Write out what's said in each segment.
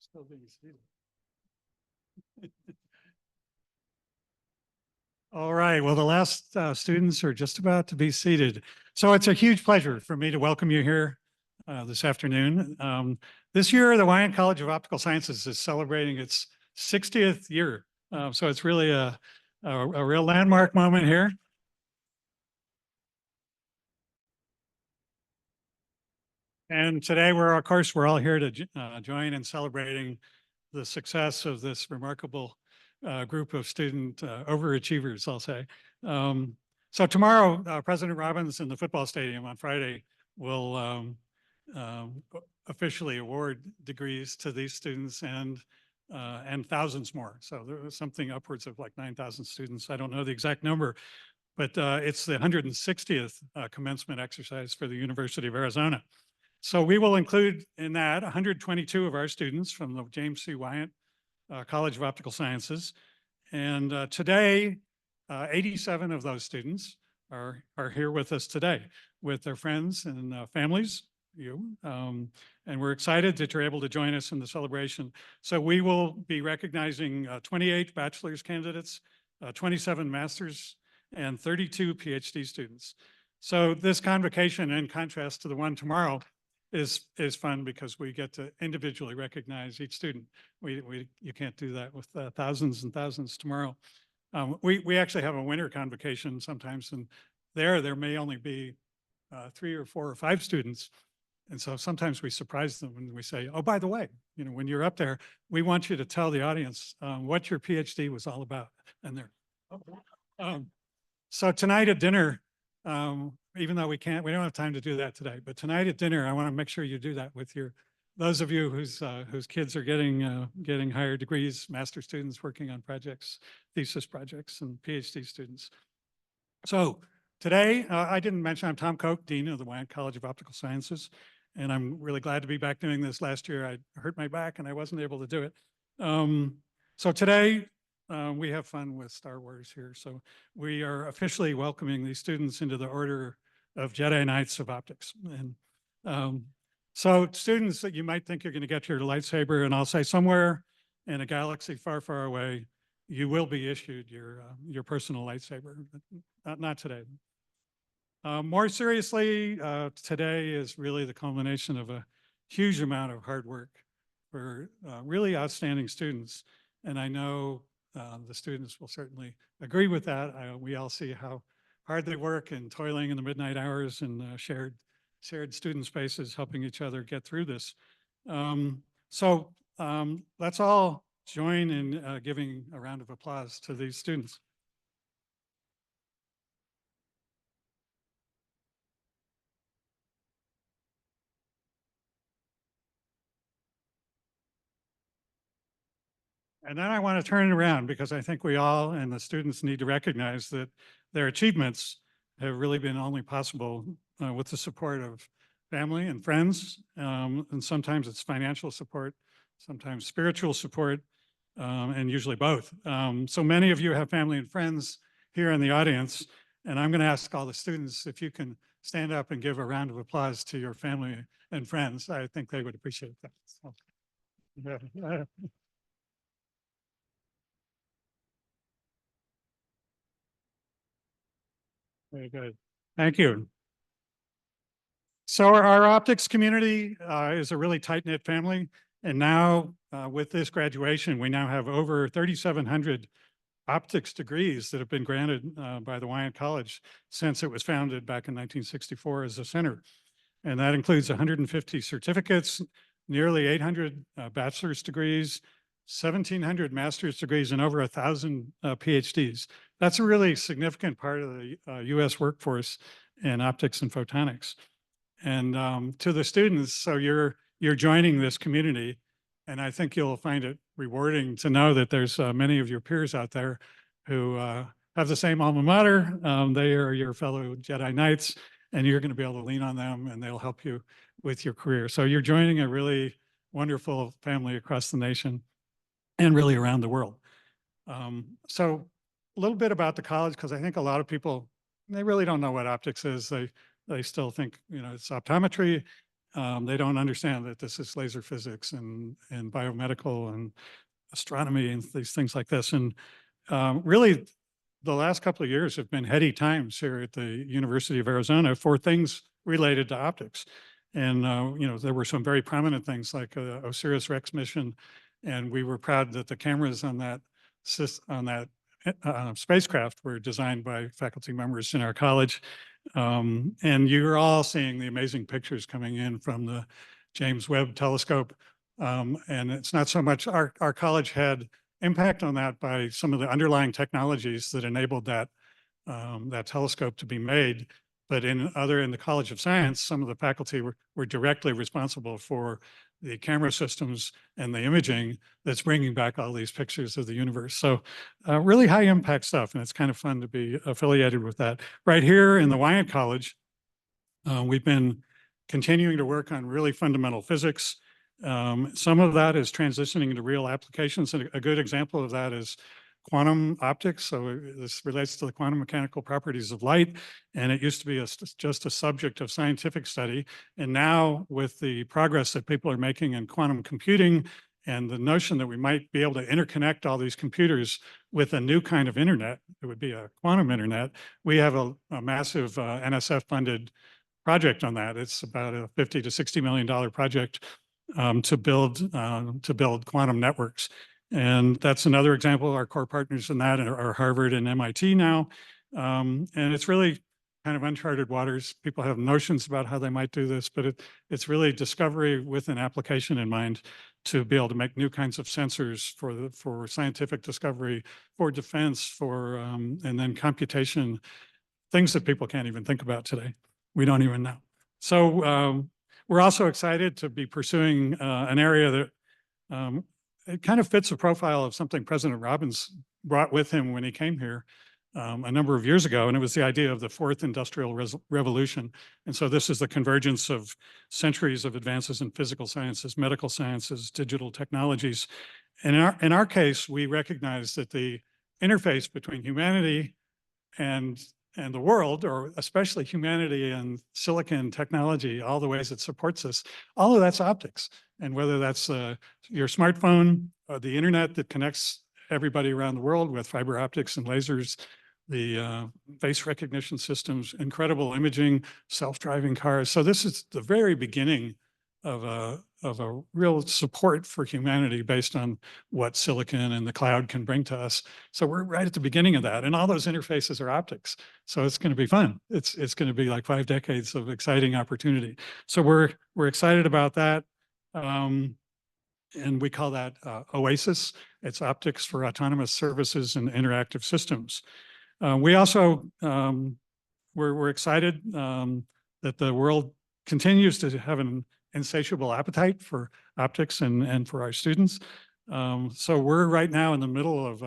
Still being seated. All right, well, the last students are just about to be seated. So it's a huge pleasure for me to welcome you here this afternoon. This year, the Wyant College of Optical Sciences is celebrating its 60th year. So it's really a real landmark moment here. And today of course, we're all here to join in celebrating the success of this remarkable group of student overachievers, I'll say. So tomorrow, President Robbins in the football stadium on Friday will officially award degrees to these students and thousands more. So there was something upwards of like 9,000 students. I don't know the exact number, but it's the 160th commencement exercise for the University of Arizona. So we will include in that 122 of our students from the James C. Wyant College of Optical Sciences. And today, 87 of those students are here with us today with their friends and families, and we're excited that you're able to join us in the celebration. So we will be recognizing 28 bachelor's candidates, 27 master's, and 32 PhD students. So this convocation, in contrast to the one tomorrow, is fun because we get to individually recognize each student. You can't do that with thousands and thousands tomorrow. We actually have a winter convocation sometimes, and there may only be 3 or 4 or 5 students. And so sometimes we surprise them when we say, oh, by the way, when you're up there, we want you to tell the audience what your PhD was all about. And they're, so tonight at dinner, even though we don't have time to do that today, but tonight at dinner, I want to make sure you do that with those of you whose kids are getting higher degrees, master students working on projects, thesis projects, and PhD students. So today, I didn't mention, I'm Tom Koch, Dean of the Wyant College of Optical Sciences, and I'm really glad to be back doing this. Last year, I hurt my back and I wasn't able to do it. So today, we have fun with Star Wars here. So we are officially welcoming these students into the Order of Jedi Knights of Optics. And So students, that you might think you're going to get your lightsaber, and I'll say somewhere in a galaxy far, far away, you will be issued your personal lightsaber, but not today. More seriously, today is really the culmination of a huge amount of hard work for really outstanding students. And I know the students will certainly agree with that. We all see how hard they work and toiling in the midnight hours and shared student spaces, helping each other get through this. Let's all join in giving a round of applause to these students. And then I want to turn it around because I think we all and the students need to recognize that their achievements have really been only possible with the support of family and friends. And sometimes it's financial support, sometimes spiritual support, and usually both. So many of you have family and friends here in the audience, and I'm going to ask all the students if you can stand up and give a round of applause to your family and friends. I think they would appreciate that. So, yeah. Very good. Thank you. So our optics community is a really tight-knit family. And now with this graduation, we now have over 3,700 optics degrees that have been granted by the Wyant College since it was founded back in 1964 as a center. And that includes 150 certificates, nearly 800 bachelor's degrees, 1,700 master's degrees, and over 1,000 PhDs. That's a really significant part of the US workforce in optics and photonics. And to the students, so you're joining this community, and I think you'll find it rewarding to know that there's many of your peers out there who have the same alma mater. They are your fellow Jedi Knights, and you're going to be able to lean on them, and they'll help you with your career. So you're joining a really wonderful family across the nation and really around the world. So a little bit about the college, because I think a lot of people, they really don't know what optics is. They still think, it's optometry. They don't understand that this is laser physics and biomedical and astronomy and these things like this. And really, the last couple of years have been heady times here at the University of Arizona for things related to optics. And, there were some very prominent things like OSIRIS-REx mission. And we were proud that the cameras on that spacecraft were designed by faculty members in our college. And you're all seeing the amazing pictures coming in from the James Webb Telescope. And it's not so much our college had impact on that by some of the underlying technologies that enabled that telescope to be made. But in the College of Science, some of the faculty were directly responsible for the camera systems and the imaging that's bringing back all these pictures of the universe. So really high impact stuff. And it's kind of fun to be affiliated with that. Right here in the Wyant College, we've been continuing to work on really fundamental physics. Some of that is transitioning into real applications. And a good example of that is quantum optics. So this relates to the quantum mechanical properties of light. And it used to be just a subject of scientific study. And now with the progress that people are making in quantum computing and the notion that we might be able to interconnect all these computers with a new kind of internet, it would be a quantum internet. We have a massive NSF funded project on that. It's about a $50 to $60 million project to build quantum networks. And that's another example. Our core partners in that are Harvard and MIT now. And it's really kind of uncharted waters. People have notions about how they might do this, but it's really discovery with an application in mind to be able to make new kinds of sensors for scientific discovery, for defense, and then computation, things that people can't even think about today. We don't even know. So we're also excited to be pursuing an area that it kind of fits the profile of something President Robbins brought with him when he came here a number of years ago, and it was the idea of the fourth industrial revolution. And so this is the convergence of centuries of advances in physical sciences, medical sciences, digital technologies. And in our case, we recognize that the interface between humanity and and the world, or especially humanity and silicon technology, all the ways it supports us, all of that's optics. And whether that's your smartphone or the internet that connects everybody around the world with fiber optics and lasers, the face recognition systems, incredible imaging, self-driving cars. So this is the very beginning of a real support for humanity based on what silicon and the cloud can bring to us. So we're right at the beginning of that, and all those interfaces are optics. So it's going to be fun. It's going to be like 5 decades of exciting opportunity. So we're excited about that, and we call that OASIS. It's optics for autonomous services and interactive systems. We also we're excited that the world continues to have an insatiable appetite for optics and for our students. So we're right now in the middle of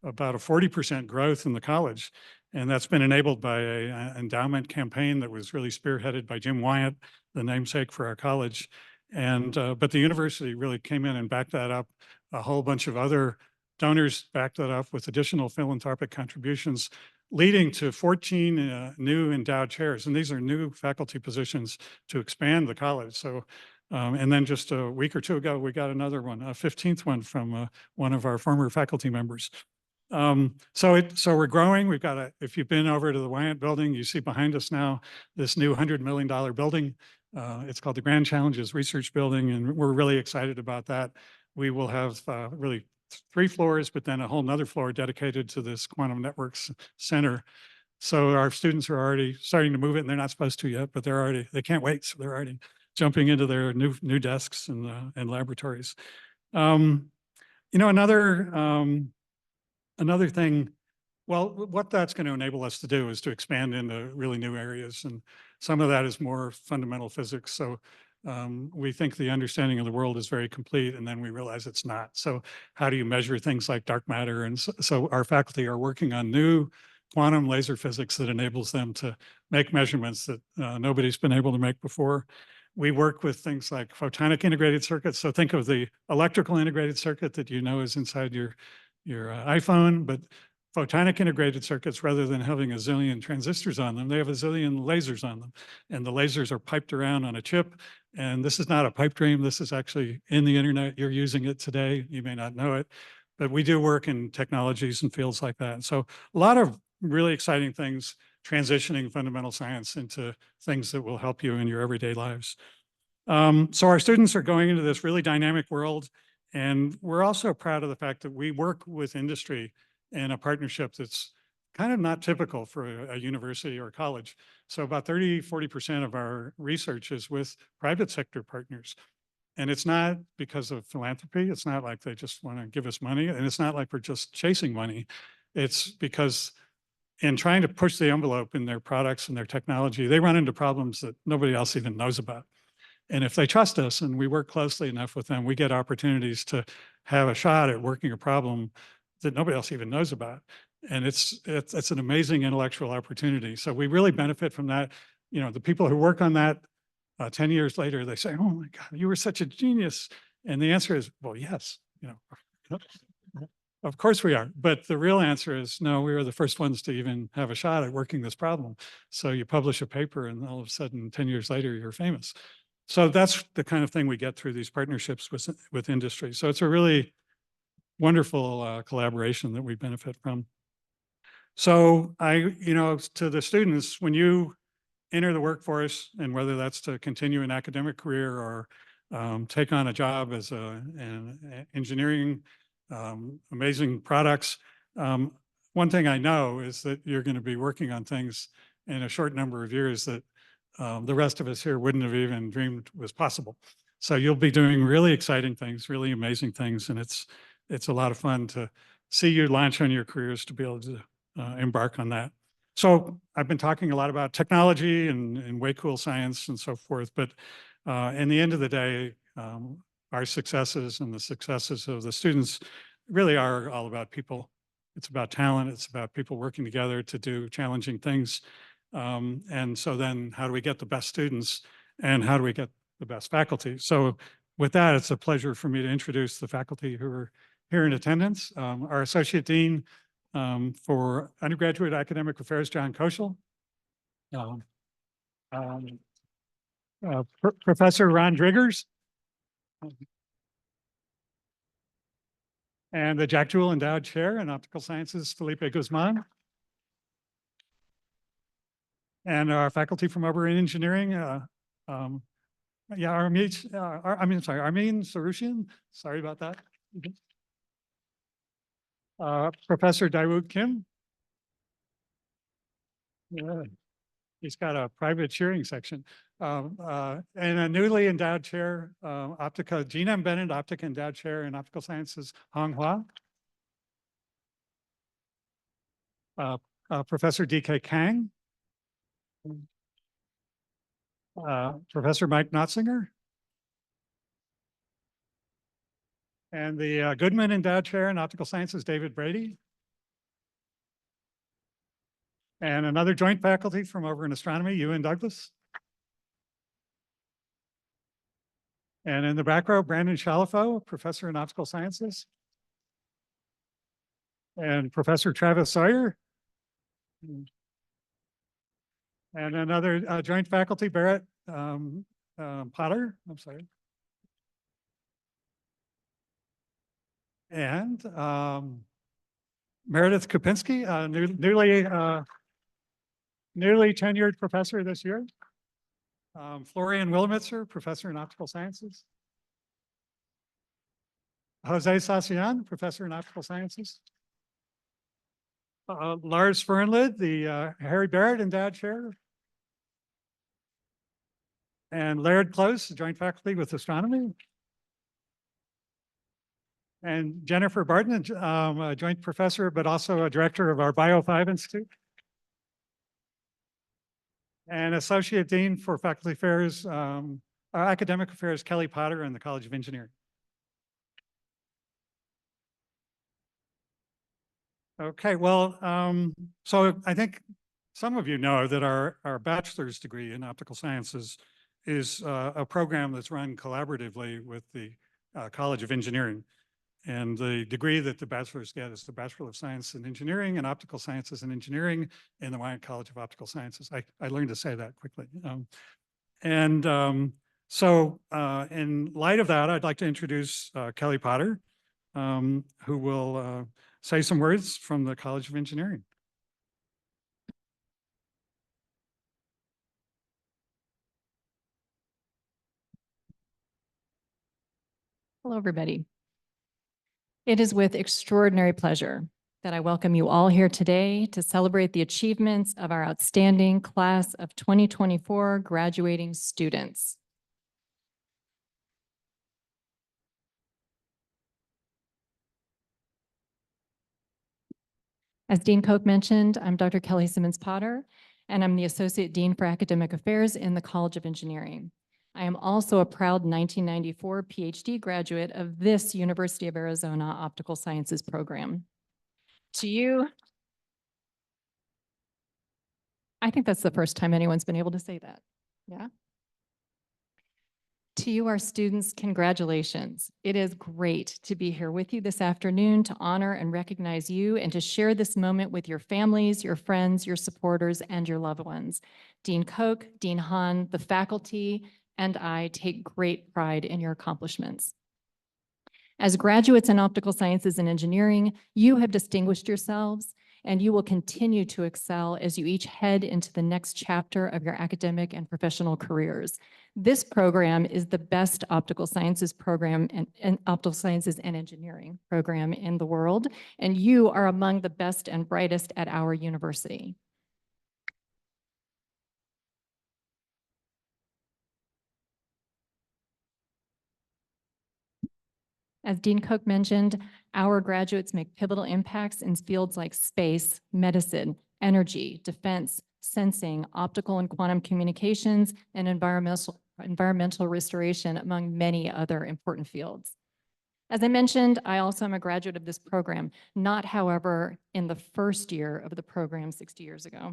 about a 40% growth in the college. And that's been enabled by an endowment campaign that was really spearheaded by Jim Wyant, the namesake for our college. And but the university really came in and backed that up. A whole bunch of other donors backed that up with additional philanthropic contributions, leading to 14 new endowed chairs. And these are new faculty positions to expand the college. So, and then just a week or two ago, we got another one, a 15th one from one of our former faculty members. So we're growing. We've got if you've been over to the Wyant building, you see behind us now this new $100 million building. It's called the Grand Challenges Research Building, and we're really excited about that. We will have really 3 floors, but then a whole nother floor dedicated to this quantum networks center. So our students are already starting to move it, and they're not supposed to yet, but they can't wait. So they're already jumping into their new desks and laboratories. You know, another thing, well, what that's going to enable us to do is to expand into really new areas. And some of that is more fundamental physics. So we think the understanding of the world is very complete, and then we realize it's not. So how do you measure things like dark matter? And so our faculty are working on new quantum laser physics that enables them to make measurements that nobody's been able to make before. We work with things like photonic integrated circuits. So think of the electrical integrated circuit that you know is inside your iPhone, but photonic integrated circuits, rather than having a zillion transistors on them, they have a zillion lasers on them. And the lasers are piped around on a chip. And this is not a pipe dream. This is actually in the internet. You're using it today. You may not know it, but we do work in technologies and fields like that. So a lot of really exciting things, transitioning fundamental science into things that will help you in your everyday lives. So our students are going into this really dynamic world. And we're also proud of the fact that we work with industry in a partnership that's kind of not typical for a university or a college. So about 30–40% of our research is with private sector partners. And it's not because of philanthropy. It's not like they just want to give us money. And it's not like we're just chasing money. It's because in trying to push the envelope in their products and their technology, they run into problems that nobody else even knows about. And if they trust us and we work closely enough with them, we get opportunities to have a shot at working a problem that nobody else even knows about. And it's an amazing intellectual opportunity. So we really benefit from that. You know, the people who work on that 10 years later, they say, "Oh my God, you were such a genius." And the answer is, well, yes, you know, of course we are. But the real answer is, no, we were the first ones to even have a shot at working this problem. So you publish a paper and all of a sudden, 10 years later, you're famous. So that's the kind of thing we get through these partnerships with industry. So it's a really wonderful collaboration that we benefit from. So you know, to the students, when you enter the workforce, and whether that's to continue an academic career or take on a job as an engineering, amazing products, one thing I know is that you're going to be working on things in a short number of years that the rest of us here wouldn't have even dreamed was possible. So you'll be doing really exciting things, really amazing things. And it's a lot of fun to see you launch on your careers, to be able to embark on that. So I've been talking a lot about technology and way cool science and so forth, but in the end of the day, our successes and the successes of the students really are all about people. It's about talent. It's about people working together to do challenging things. And so then how do we get the best students and how do we get the best faculty? So with that, it's a pleasure for me to introduce the faculty who are here in attendance. Our Associate Dean, For undergraduate academic affairs, John Koschel. Professor Ron Driggers. And the Jack Jewell Endowed Chair in Optical Sciences, Felipe Guzman. And our faculty from over in engineering, Armin Sarushian. Sorry about that. Professor Daewoo Kim. Yeah, he's got a private cheering section. And a newly endowed chair, Optica, Jean M. Bennett, Optica Endowed Chair in Optical Sciences, Hong Hua. Professor D.K. Kang. Professor Mike Notzinger. And the Goodman Endowed Chair in Optical Sciences, David Brady. And another joint faculty from over in astronomy, Ewan Douglas. And in the back row, Brandon Shalafo, professor in optical sciences. And Professor Travis Sawyer. And another joint faculty, Barrett Potter, I'm sorry. And Meredith Kupinski, newly tenured professor this year. Florian Wilmitzer, professor in optical sciences. Jose Sassian, professor in optical sciences. Lars Fernlid, the Harry Barrett Endowed Chair. And Laird Close, joint faculty with astronomy. And Jennifer Barton, a joint professor, but also a director of our Bio 5 Institute. And Associate Dean for Faculty Affairs, Academic Affairs, Kelly Potter in the College of Engineering. Okay, well, so I think some of you know that our bachelor's degree in optical sciences is a program that's run collaboratively with the College of Engineering. And the degree that the bachelors get is the Bachelor of Science in Engineering and Optical Sciences and Engineering in the Wyant College of Optical Sciences. I learned to say that quickly. So in light of that, I'd like to introduce Kelly Potter, who will say some words from the College of Engineering. Hello, everybody. It is with extraordinary pleasure that I welcome you all here today to celebrate the achievements of our outstanding class of 2024 graduating students. As Dean Koch mentioned, I'm Dr. Kelly Simmons Potter, and I'm the Associate Dean for Academic Affairs in the College of Engineering. I am also a proud 1994 PhD graduate of this University of Arizona Optical Sciences program. To you, I think that's the first time anyone's been able to say that. Yeah. To you, our students, congratulations. It is great to be here with you this afternoon to honor and recognize you and to share this moment with your families, your friends, your supporters, and your loved ones. Dean Koch, Dean Hahn, the faculty, and I take great pride in your accomplishments. As graduates in optical sciences and engineering, you have distinguished yourselves and you will continue to excel as you each head into the next chapter of your academic and professional careers. This program is the best optical sciences program and optical sciences and engineering program in the world, and you are among the best and brightest at our university. As Dean Koch mentioned, our graduates make pivotal impacts in fields like space, medicine, energy, defense, sensing, optical and quantum communications, and environmental restoration, among many other important fields. As I mentioned, I also am a graduate of this program, not, however, in the first year of the program 60 years ago.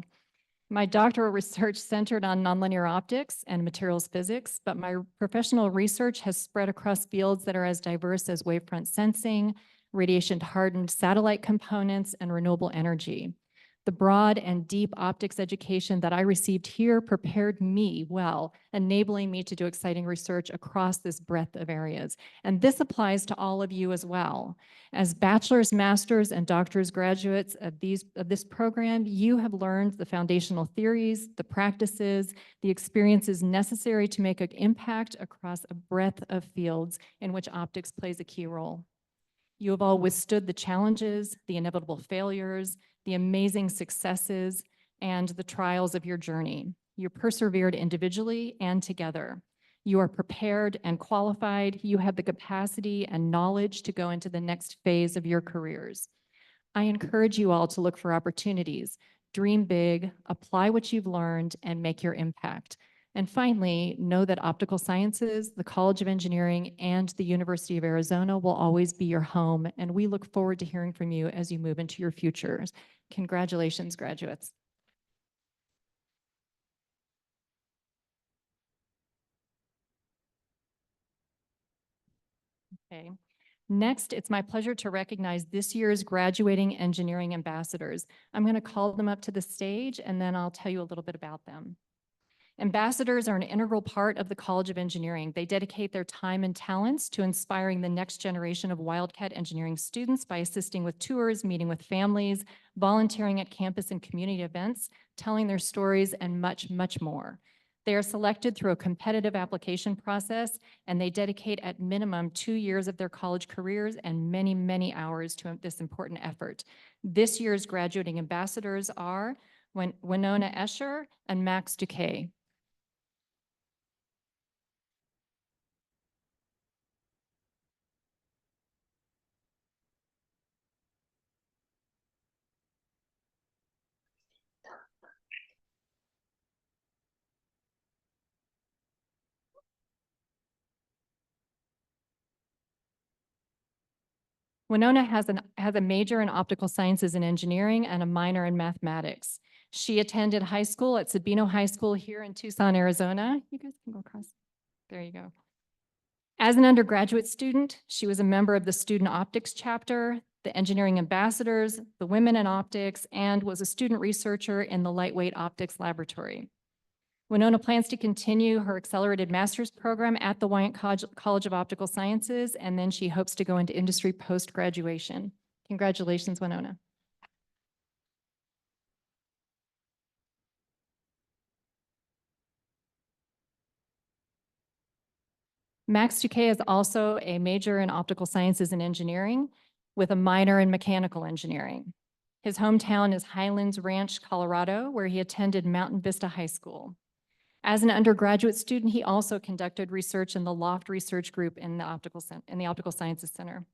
My doctoral research centered on nonlinear optics and materials physics, but my professional research has spread across fields that are as diverse as wavefront sensing, radiation-hardened satellite components, and renewable energy. The broad and deep optics education that I received here prepared me well, enabling me to do exciting research across this breadth of areas. And this applies to all of you as well. As bachelor's, master's, and doctor's graduates of this program, you have learned the foundational theories, the practices, the experiences necessary to make an impact across a breadth of fields in which optics plays a key role. You have all withstood the challenges, the inevitable failures, the amazing successes, and the trials of your journey. You persevered individually and together. You are prepared and qualified. You have the capacity and knowledge to go into the next phase of your careers. I encourage you all to look for opportunities, dream big, apply what you've learned, and make your impact. And finally, know that Optical Sciences, the College of Engineering, and the University of Arizona will always be your home, and we look forward to hearing from you as you move into your futures. Congratulations, graduates. Okay. Next, it's my pleasure to recognize this year's graduating engineering ambassadors. I'm going to call them up to the stage, and then I'll tell you a little bit about them. Ambassadors are an integral part of the College of Engineering. They dedicate their time and talents to inspiring the next generation of Wildcat engineering students by assisting with tours, meeting with families, volunteering at campus and community events, telling their stories, and much, much more. They are selected through a competitive application process, and they dedicate at minimum 2 years of their college careers and many, many hours to this important effort. This year's graduating ambassadors are Winona Escher and Max Duquet. Winona has a major in optical sciences and engineering and a minor in mathematics. She attended high school at Sabino High School here in Tucson, Arizona. You guys can go across. There you go. As an undergraduate student, she was a member of the Student Optics chapter, the Engineering Ambassadors, the Women in Optics, and was a student researcher in the Lightweight Optics Laboratory. Winona plans to continue her accelerated master's program at the Wyant College of Optical Sciences, and then she hopes to go into industry post-graduation. Congratulations, Winona. Max Duquet is also a major in optical sciences and engineering with a minor in mechanical engineering. His hometown is Highlands Ranch, Colorado, where he attended Mountain Vista High School. As an undergraduate student, he also conducted research in the Loft Research Group in the Optical Sciences Center.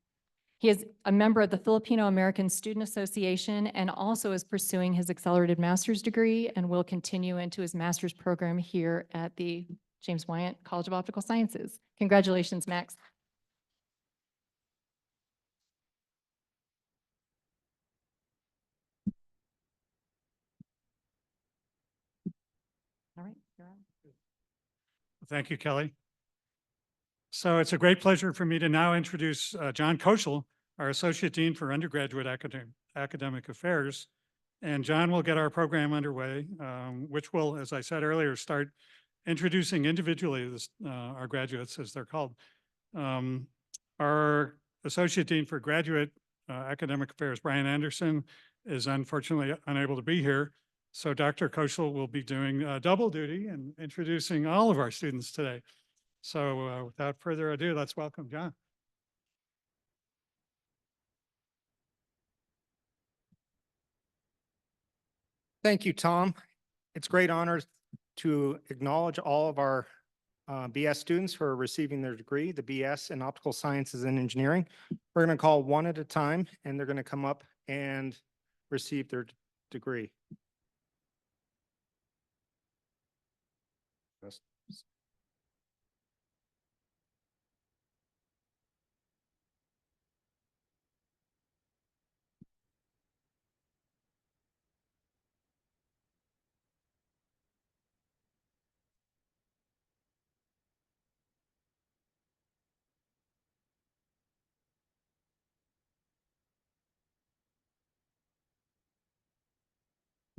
He is a member of the Filipino American Student Association and also is pursuing his accelerated master's degree and will continue into his master's program here at the James Wyant College of Optical Sciences. Congratulations, Max. All right, you're on. Thank you, Kelly. So it's a great pleasure for me to now introduce John Koschel, our Associate Dean for Undergraduate Academic Affairs. And John will get our program underway, which will, as I said earlier, start introducing individually our graduates, as they're called. Our Associate Dean for Graduate Academic Affairs, Brian Anderson, is unfortunately unable to be here. So Dr. Koschel will be doing double duty and introducing all of our students today. So without further ado, let's welcome John. Thank you, Tom. It's a great honor to acknowledge all of our BS students who are receiving their degree, the BS in Optical Sciences and Engineering. We're going to call one at a time, and they're going to come up and receive their degree.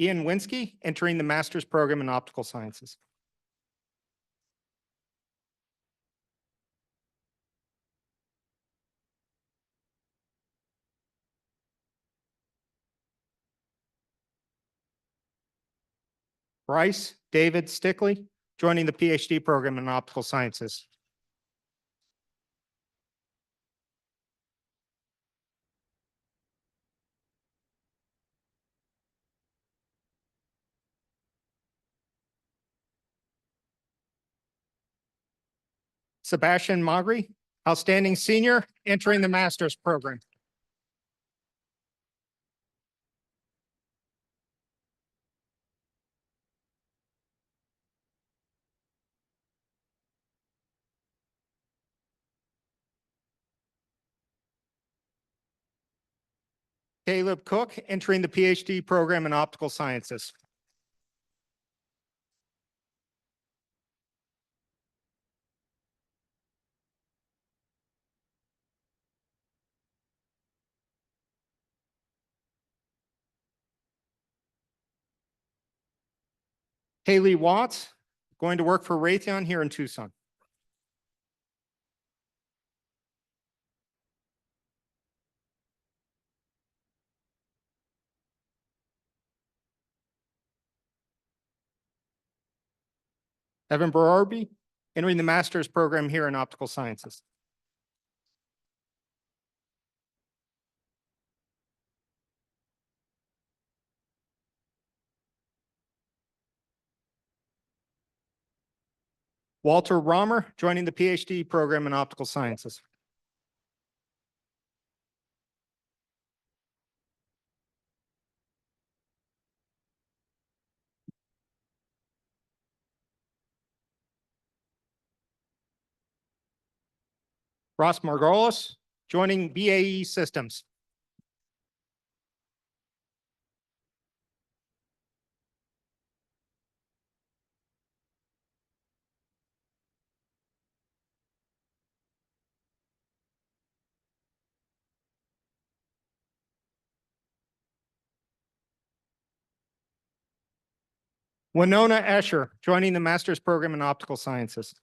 Ian Winsky, entering the master's program in optical sciences. Bryce David Stickley, joining the PhD program in optical sciences. Sebastian Magri, outstanding senior, entering the master's program. Caleb Cook, entering the PhD program in optical sciences. Haley Watts, going to work for Raytheon here in Tucson. Evan Berarby, entering the master's program here in optical sciences. Walter Romer, joining the PhD program in optical sciences. Ross Margolis, joining BAE Systems. Winona Escher, joining the master's program in optical sciences.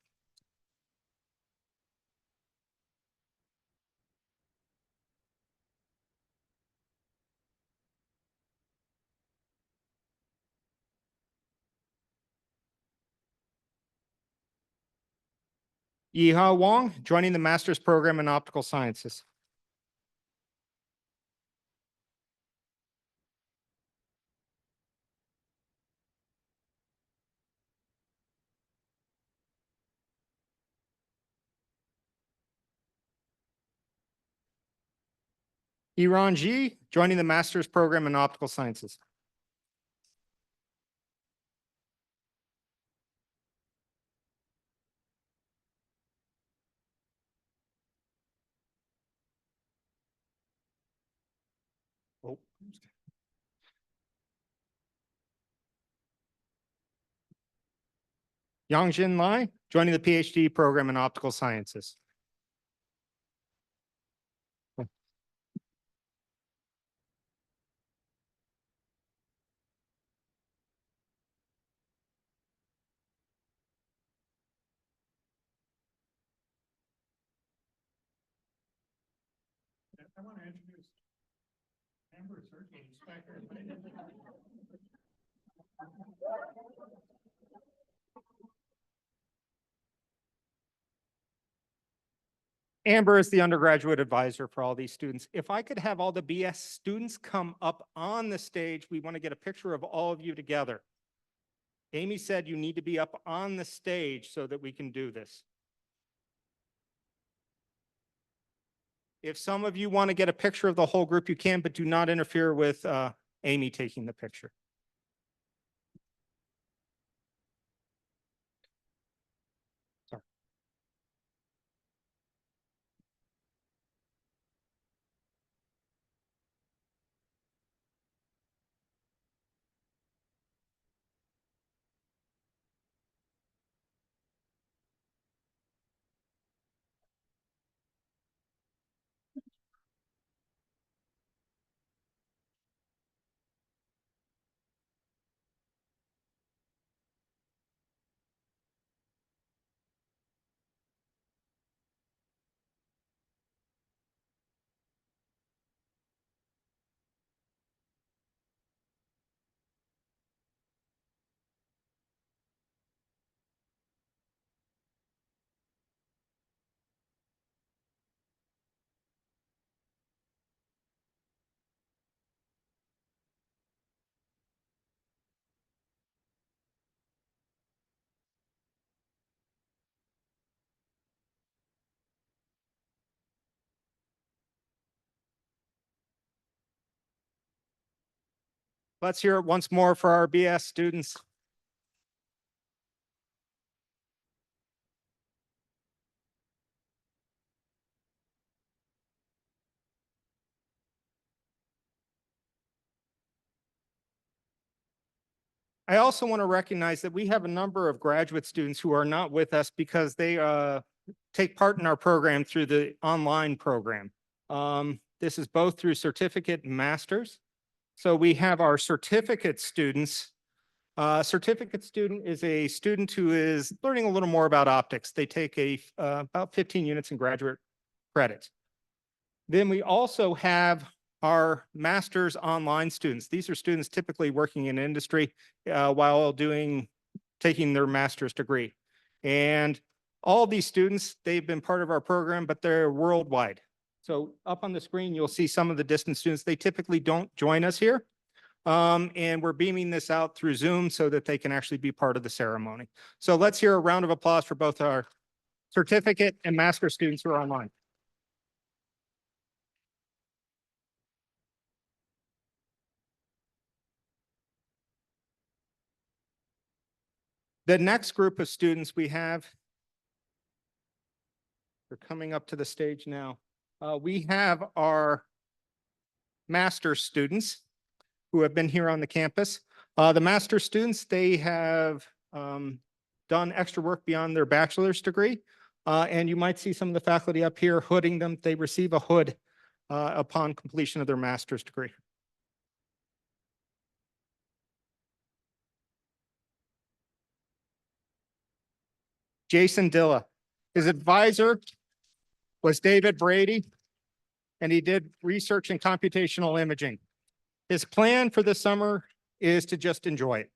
Yiha Wong, joining the master's program in optical sciences. Iran Ji, joining the master's program in optical sciences. Oh. Yangjin Lai, joining the PhD program in optical sciences. I want to introduce Amber Sergey, Inspector. Amber is the undergraduate advisor for all these students. If I could have all the BS students come up on the stage, we want to get a picture of all of you together. Amy said you need to be up on the stage so that we can do this. If some of you want to get a picture of the whole group, you can, but do not interfere with Amy taking the picture. Sorry. Let's hear it once more for our BS students. I also want to recognize that we have a number of graduate students who are not with us because they take part in our program through the online program. This is both through certificate and masters. So we have our certificate students. Certificate student is a student who is learning a little more about optics. They take about 15 units in graduate credit. Then we also have our master's online students. These are students typically working in industry while taking their master's degree. And all these students, they've been part of our program, but they're worldwide. So up on the screen, you'll see some of the distance students. They typically don't join us here. And we're beaming this out through Zoom so that they can actually be part of the ceremony. So let's hear a round of applause for both our certificate and master students who are online. The next group of students we have, they're coming up to the stage now. We have our master students who have been here on the campus. The master students, they have done extra work beyond their bachelor's degree. And you might see some of the faculty up here hooding them. They receive a hood upon completion of their master's degree. Jason Dilla. His advisor was David Brady, and he did research in computational imaging. His plan for this summer is to just enjoy it.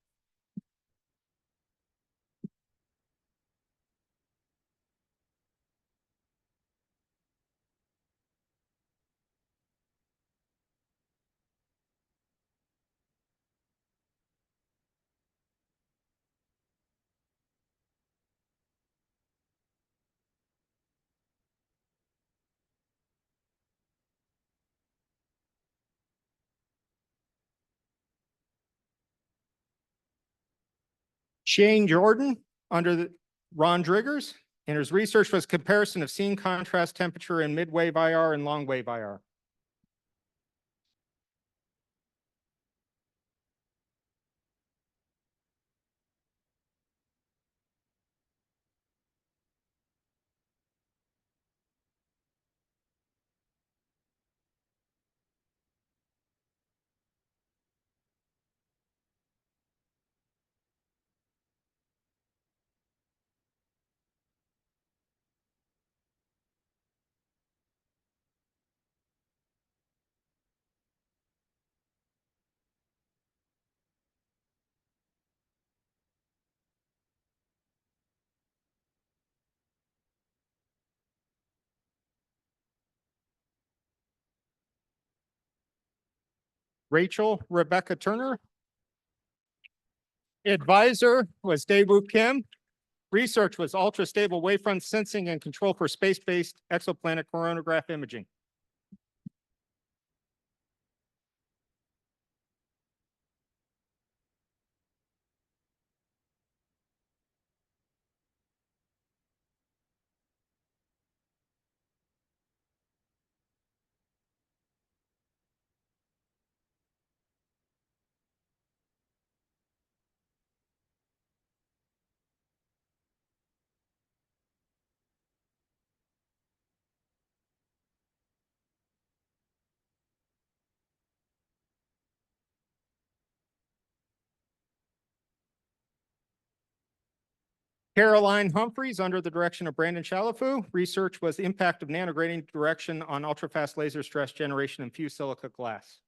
Shane Jordan under Ron Driggers, and his research was comparison of scene contrast temperature in mid-wave IR and long-wave IR. Rachel Rebecca Turner. Advisor was Daewoo Kim. Research was ultra-stable wavefront sensing and control for space-based exoplanet coronagraph imaging. Caroline Humphreys, under the direction of Brandon Chalafu. Research was the impact of nanogradient direction on ultrafast laser stress generation in fused silica glass.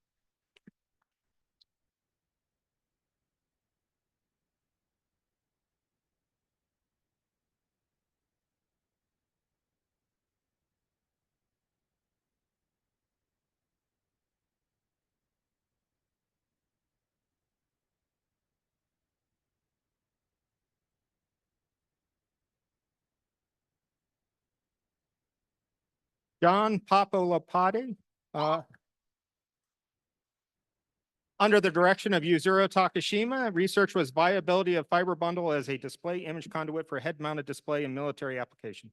John Papalapati, Under the direction of Yuzuru Takashima, research was viability of fiber bundle as a display image conduit for head-mounted display in military application.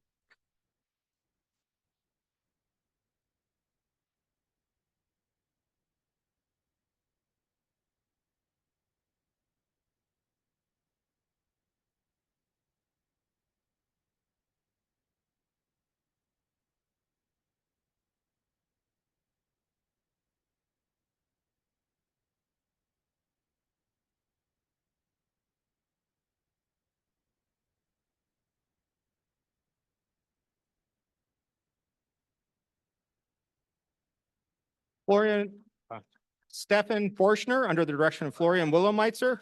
Florian, Stefan Forschner, under the direction of Florian Wilhelmitzer.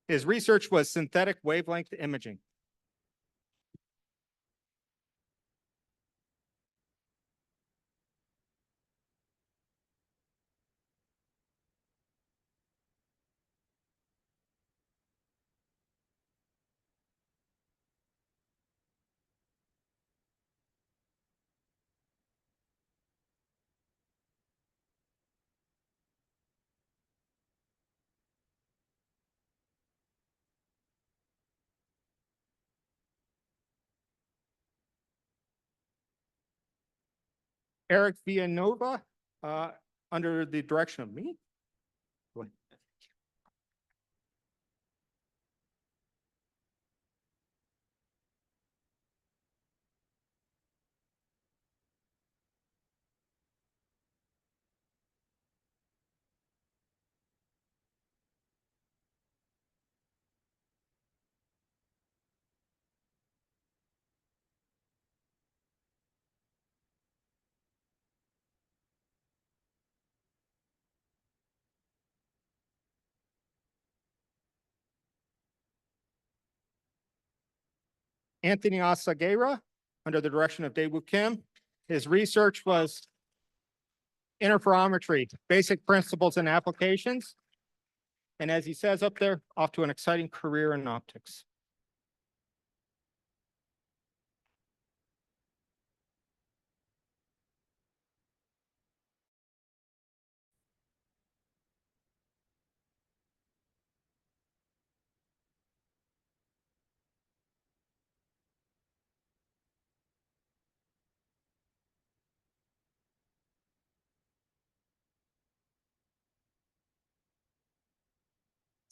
His research was synthetic wavelength imaging. Eric Villanova, under the direction of me. Anthony Asaguera, under the direction of Daewoo Kim. His research was interferometry, basic principles and applications. And as he says up there, off to an exciting career in optics.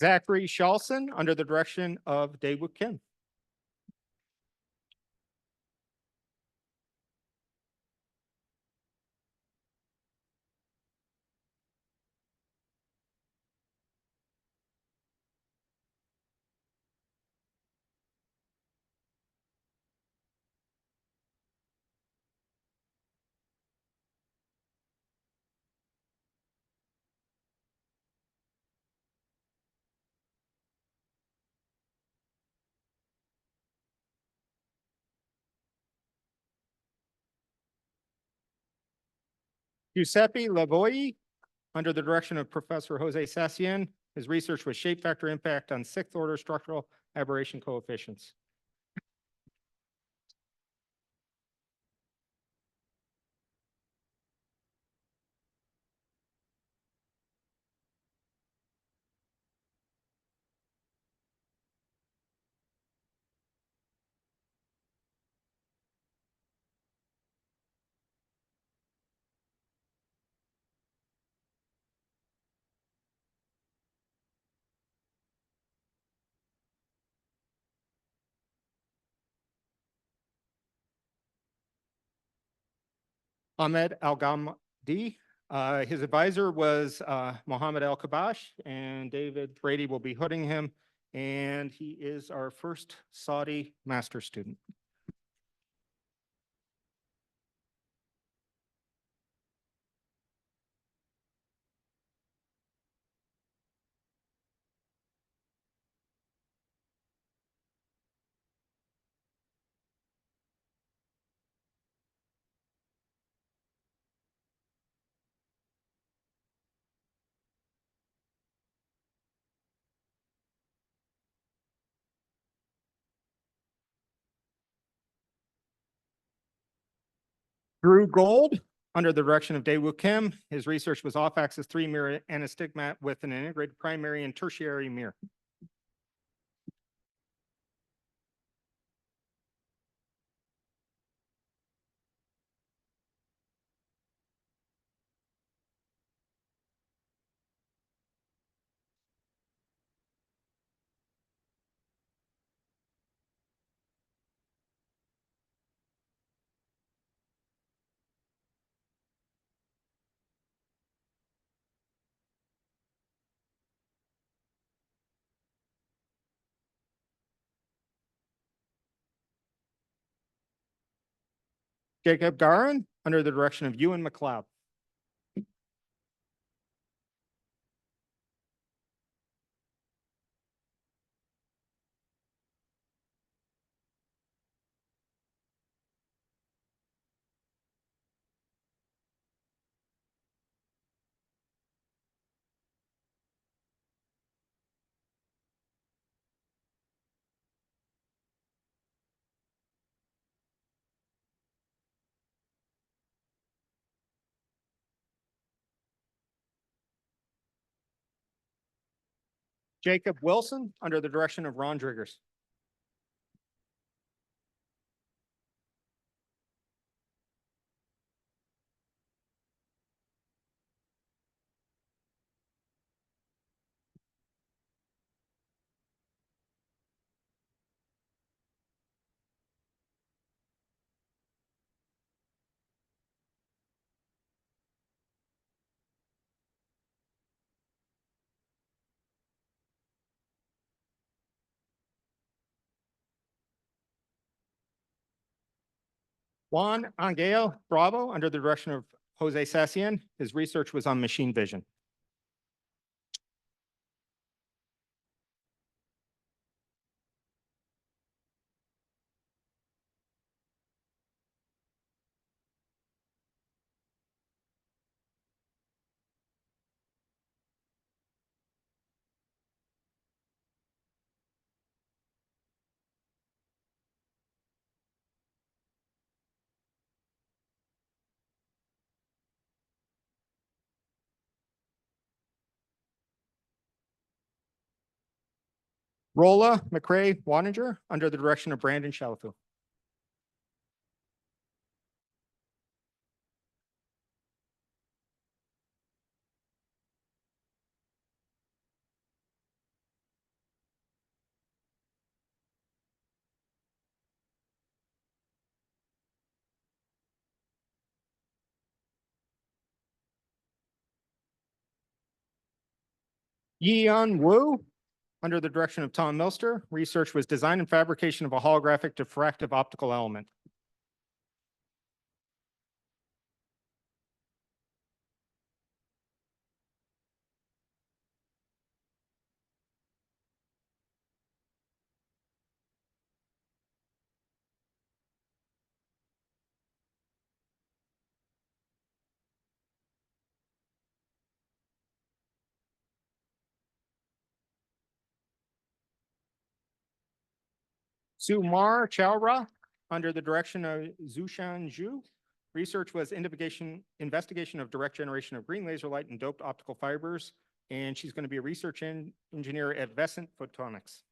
Zachary Shalson, under the direction of Daewoo Kim. Giuseppe Lavoie, under the direction of Professor Jose Sassien. His research was shape factor impact on sixth order structural aberration coefficients. Ahmed Al-Ghamdi. His advisor was Mohammed Al-Kabash, and David Brady will be hooding him. And he is our first Saudi master student. Drew Gold, Under the direction of Daewoo Kim, his research was off-axis 3-mirror anastigmat with an integrated primary and tertiary mirror. Jacob Garin, under the direction of Ewan McLeod. Jacob Wilson, under the direction of Ron Driggers. Juan Angel Bravo, under the direction of Jose Sassian. His research was on machine vision. Rolla McRae Waninger, under the direction of Brandon Shalafu. Yian Wu, under the direction of Tom Milster. Research was design and fabrication of a holographic diffractive optical element. Sumar Chowra, under the direction of Zushan Zhu. Research was investigation of direct generation of green laser light and doped optical fibers. And she's going to be a research engineer at Vescent Photonics.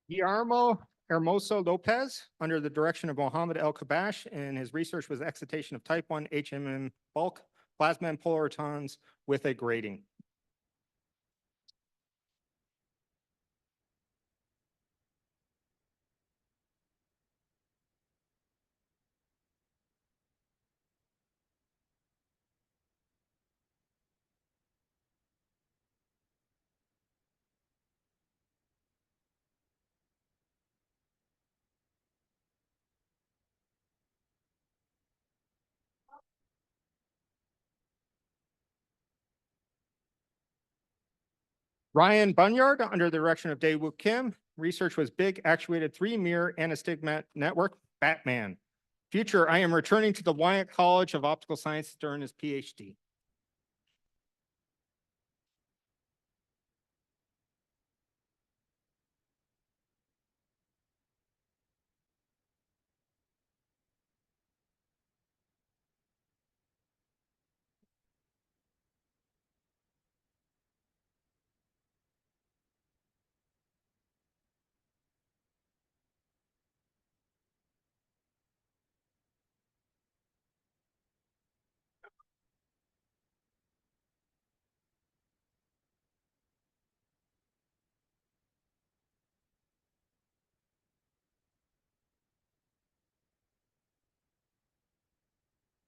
Guillermo Hermoso Lopez, under the direction of Mohammed El Kabash, and his research was excitation of type 1 HMM bulk plasma and polaritons with a grating. Ryan Bunyard, under the direction of Daewoo Kim, research was big actuated 3-mirror anastigmat network, Batman. Future, I am returning to the Wyant College of Optical Science during his PhD.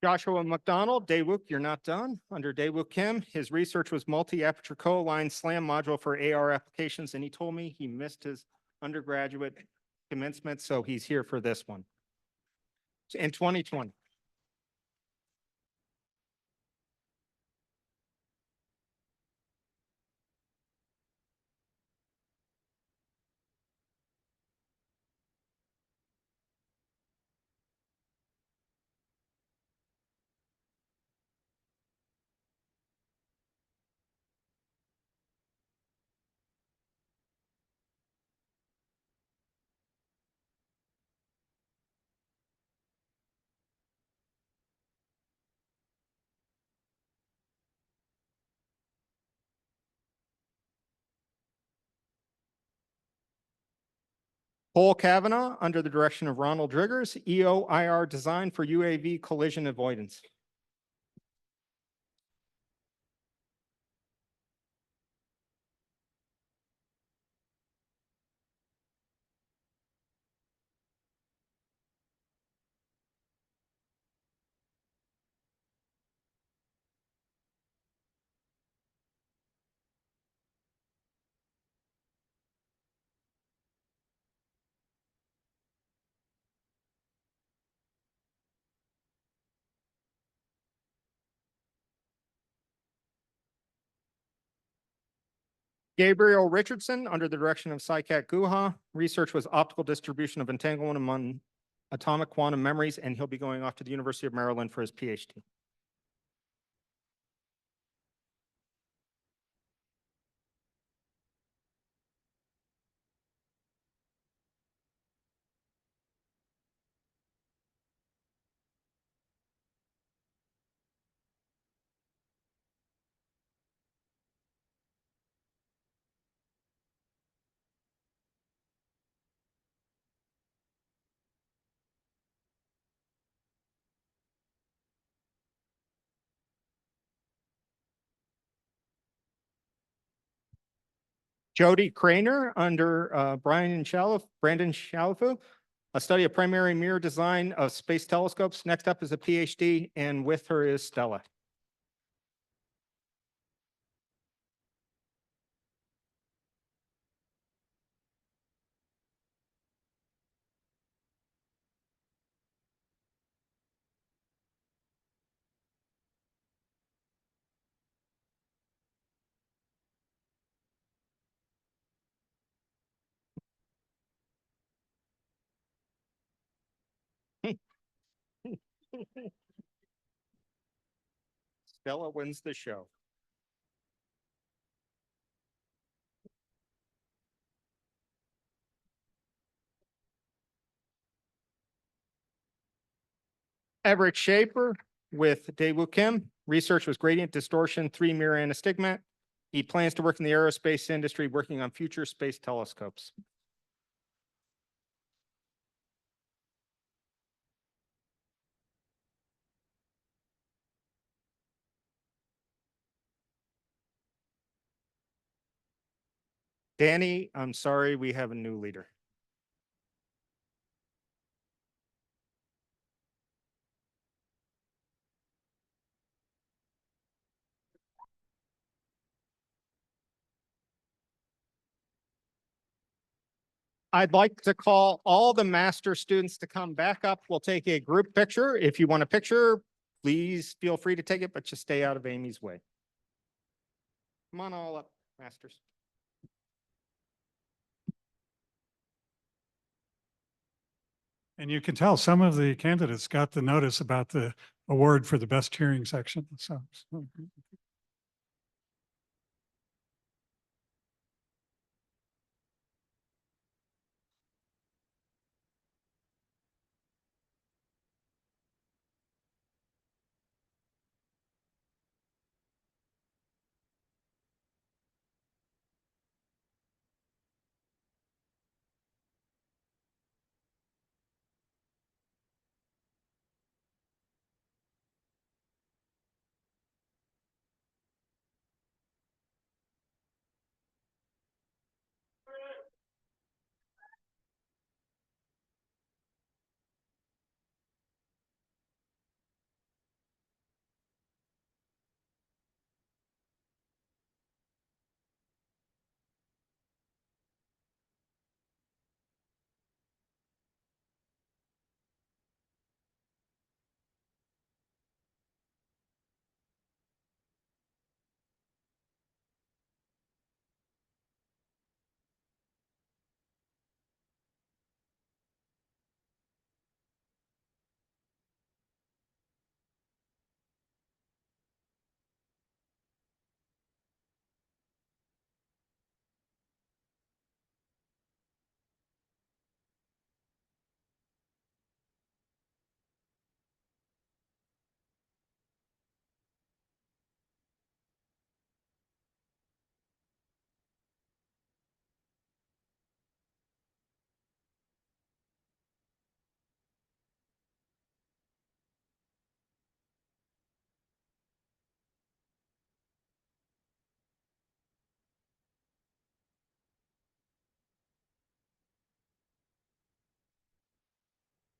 Joshua McDonald, Daewoo, you're not done. Under Daewoo Kim, his research was multi-aperture co-aligned SLAM module for AR applications, and he told me he missed his undergraduate commencement, so he's here for this one. In 2020. Cole Kavanaugh, under the direction of Ronald Driggers, EOIR design for UAV collision avoidance. Gabriel Richardson, under the direction of Saikat Guha, research was optical distribution of entanglement among atomic quantum memories, and he'll be going off to the University of Maryland for his PhD. Jody Craner, under Brandon Shalafu, a study of primary mirror design of space telescopes. Next up is a PhD, and with her is Stella. Stella wins the show. Everett Schaefer with Daewoo Kim. Research was gradient distortion, 3-mirror anastigmat. He plans to work in the aerospace industry, working on future space telescopes. Danny, I'm sorry, we have a new leader. I'd like to call all the master students to come back up. We'll take a group picture. If you want a picture, please feel free to take it, but just stay out of Amy's way. Come on all up, masters. And you can tell some of the candidates got the notice about the award for the best cheering section. So.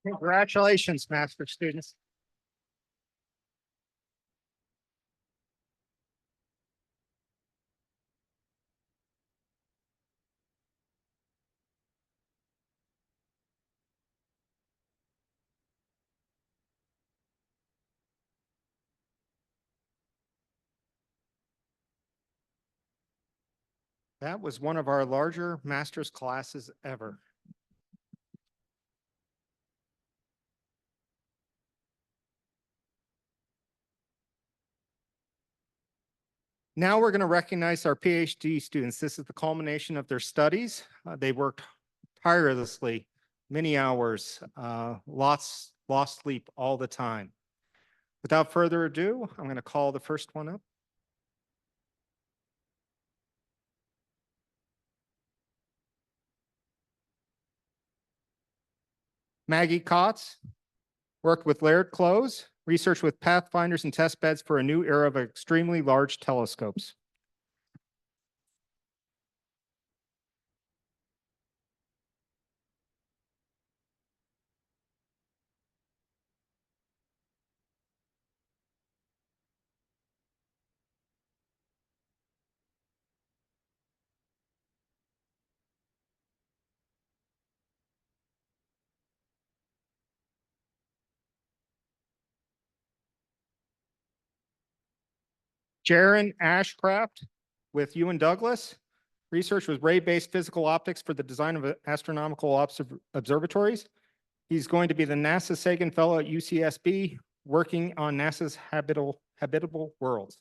Congratulations, master students. That was one of our larger master's classes ever. Now we're going to recognize our PhD students. This is the culmination of their studies. They worked tirelessly, many hours, lost sleep all the time. Without further ado, I'm going to call the first one up. Maggie Kotz worked with Laird Close, researched with pathfinders and test beds for a new era of extremely large telescopes. Jaron Ashcraft with Ewan Douglas. Research with ray-based physical optics for the design of astronomical observatories. He's going to be the NASA Sagan Fellow at UCSB, working on NASA's habitable worlds.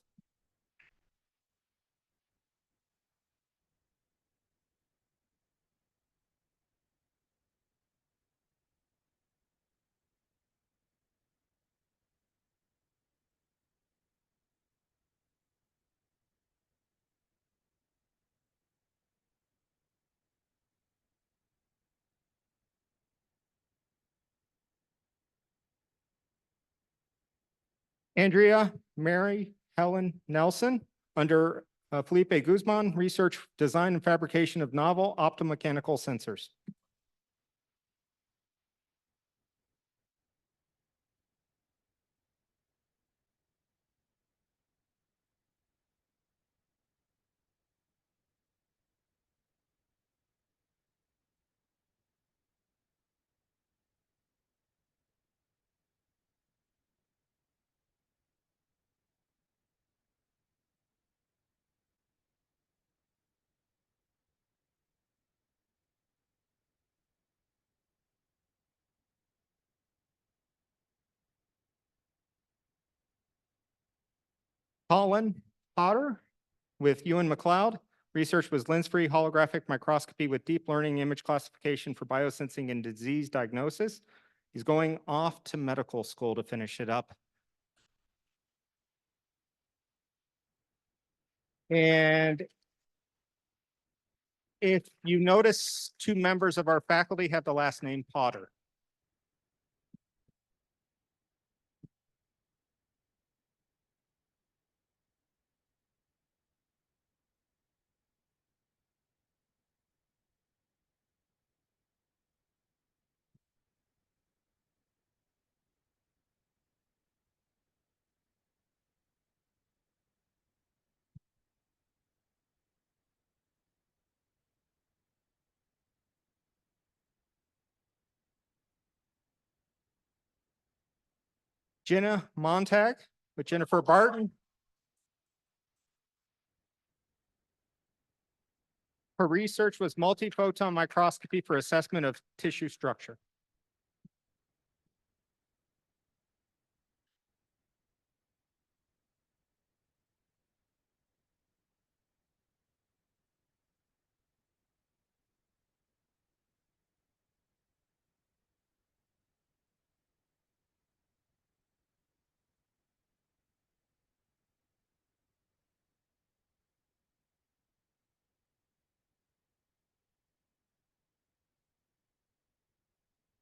Andrea Mary Helen Nelson, under Felipe Guzman, research, design, and fabrication of novel optomechanical sensors. Colin Potter with Ewan McLeod. Research was lens-free holographic microscopy with deep learning image classification for biosensing and disease diagnosis. He's going off to medical school to finish it up. And if you notice, two members of our faculty have the last name Potter. Jenna Montag with Jennifer Barton. Her research was multiphoton microscopy for assessment of tissue structure.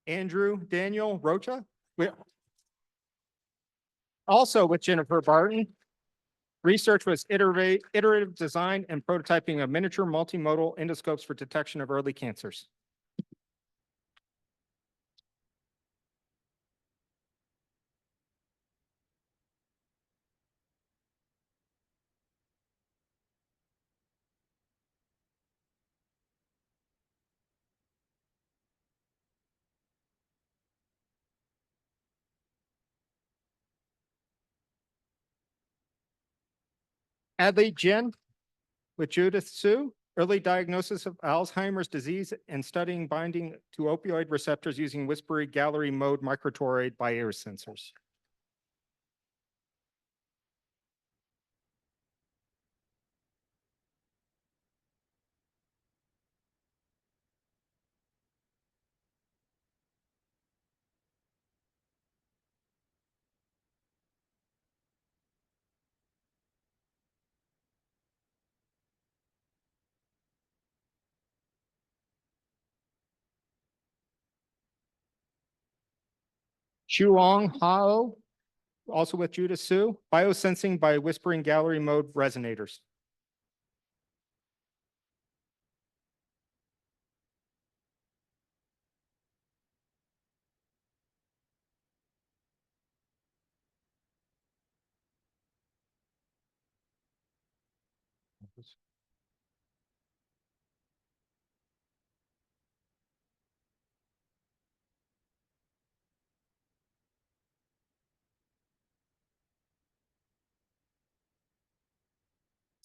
Andrew Daniel Rocha, also with Jennifer Barton. Research was iterative design and prototyping of miniature multimodal endoscopes for detection of early cancers. Adley Jen with Judith Sue, early diagnosis of Alzheimer's disease and studying binding to opioid receptors using whispery gallery mode microtoroid biosensors. Shuong Hao, also with Judith Sue, biosensing by whispering gallery mode resonators.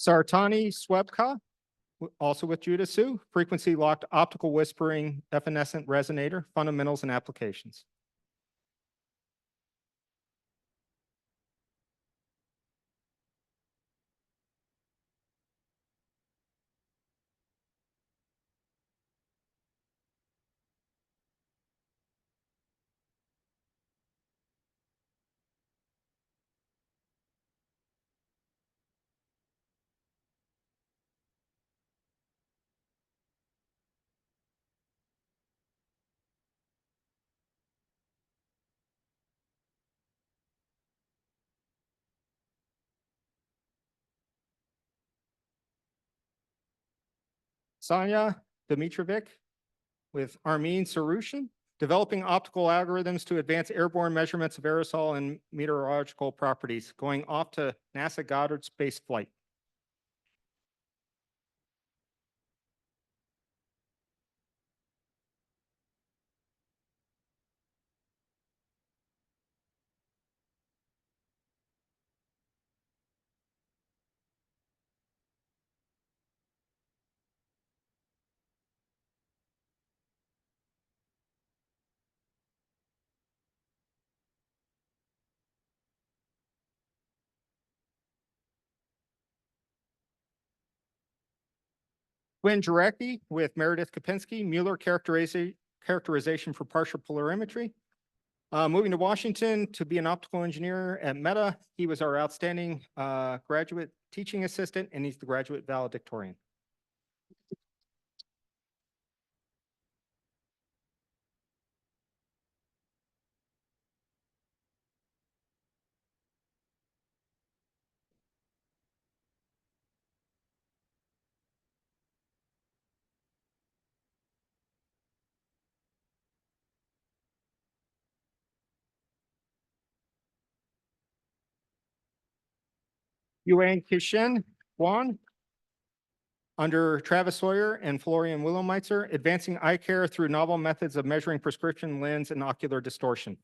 Sartani Swebka, also with Judith Sue, frequency locked optical whispering evanescent resonator, fundamentals and applications. Sanya Dmitrovic with Armin Sarushin, developing optical algorithms to advance airborne measurements of aerosol and meteorological properties, going off to NASA Goddard Space Flight. Quinn Jarecki with Meredith Kopinski, Mueller characterization for partial polarimetry. Moving to Washington to be an optical engineer at Meta. He was our outstanding graduate teaching assistant, and he's the graduate valedictorian. Yuan Kishen Juan, under Travis Sawyer and Florian Willowmitzer, advancing eye care through novel methods of measuring prescription lens and ocular distortion.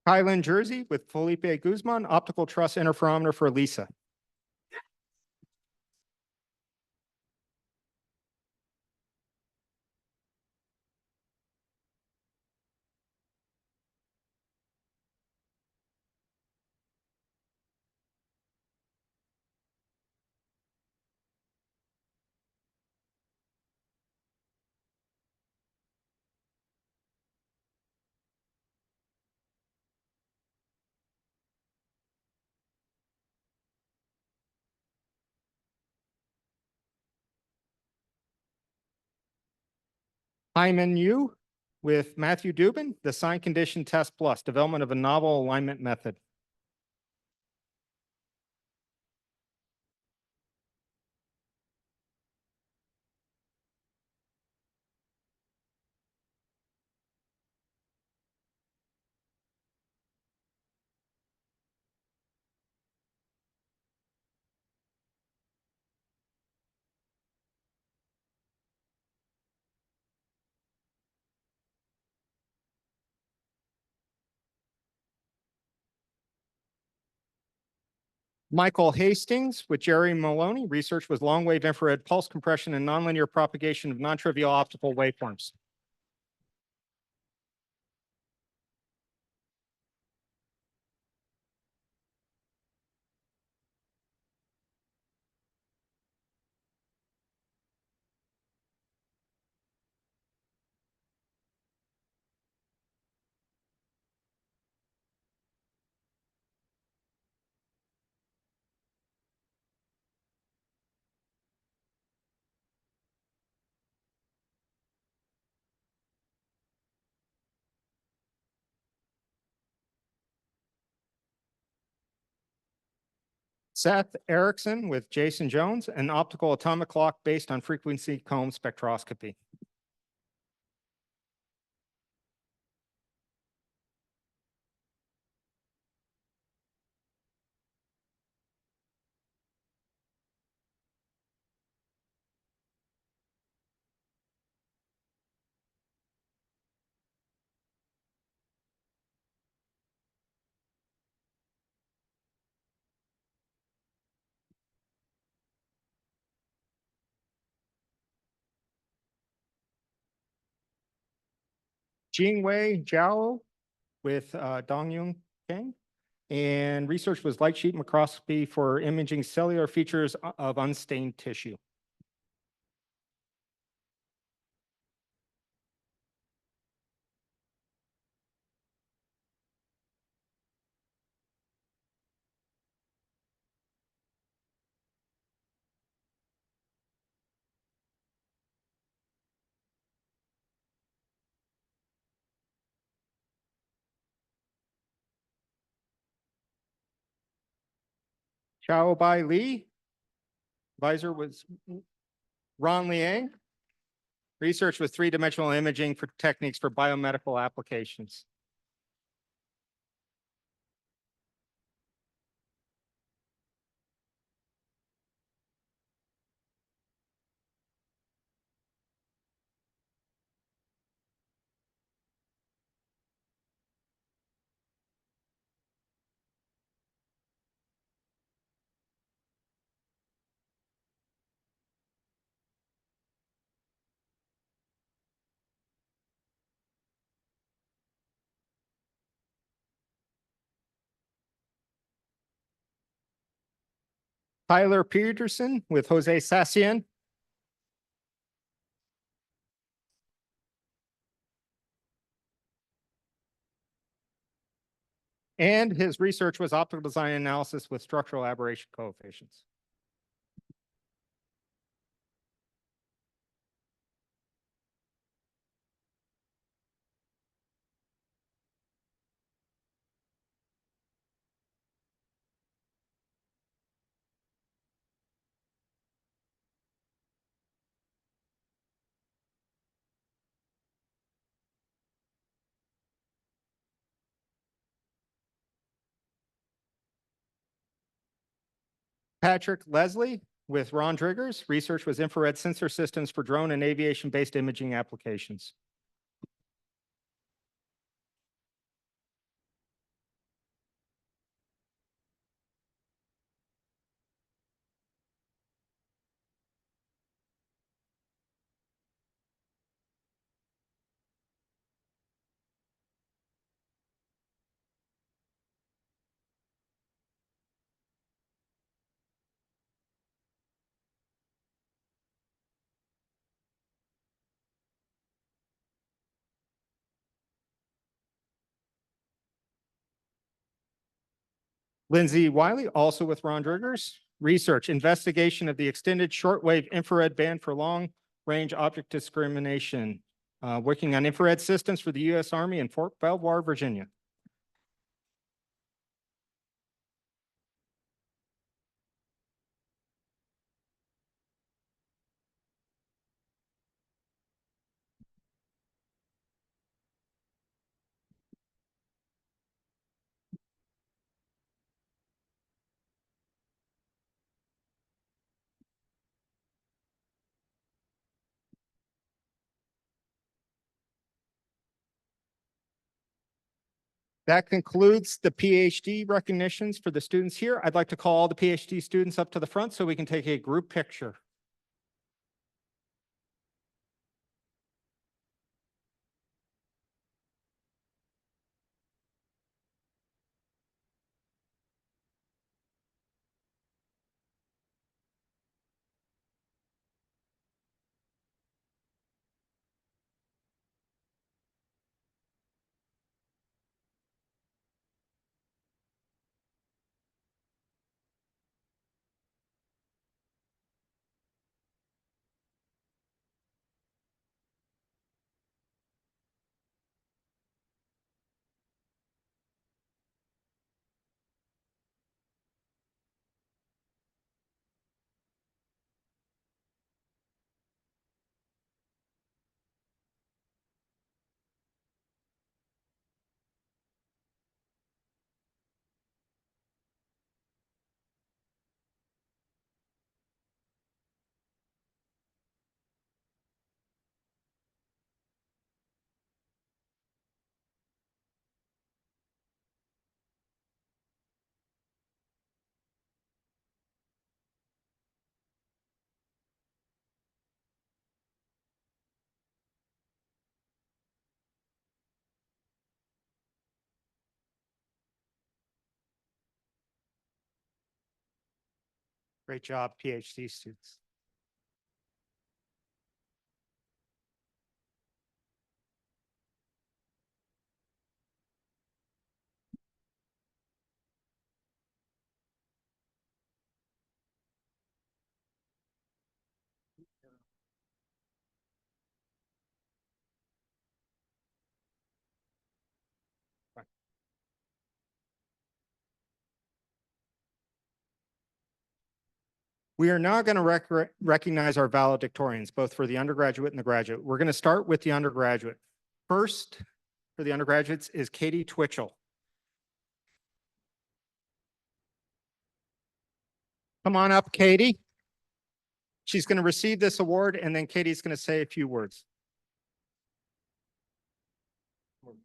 Kylan Jersey with Felipe Guzman, optical truss interferometer for Lisa. Hyman Yu with Matthew Dubin, the sign condition test plus, development of a novel alignment method. Michael Hastings with Jerry Maloney, research was long wave infrared pulse compression and nonlinear propagation of non-trivial optical waveforms. Seth Erickson with Jason Jones, an optical atomic clock based on frequency comb spectroscopy. Jingwei Zhao with Dongyun Kang. And research was light sheet microscopy for imaging cellular features of unstained tissue. Chao Bai Li. Advisor was Ron Liang. Research with three-dimensional imaging for techniques for biomedical applications. Tyler Peterson with Jose Sassian. And his research was optical design analysis with structural aberration coefficients. Patrick Leslie with Ron Driggers. Research was infrared sensor systems for drone and aviation-based imaging applications. Lindsay Wiley, also with Ron Driggers. Research, investigation of the extended shortwave infrared band for long-range object discrimination, working on infrared systems for the U.S. Army in Fort Belvoir, Virginia. That concludes the PhD recognitions for the students here. I'd like to call all the PhD students up to the front so we can take a group picture. Great job, PhD students. We are now going to recognize our valedictorians, both for the undergraduate and the graduate. We're going to start with the undergraduate. First, for the undergraduates, is Katie Twitchell. Come on up, Katie. She's going to receive this award, and then Katie's going to say a few words. Oh.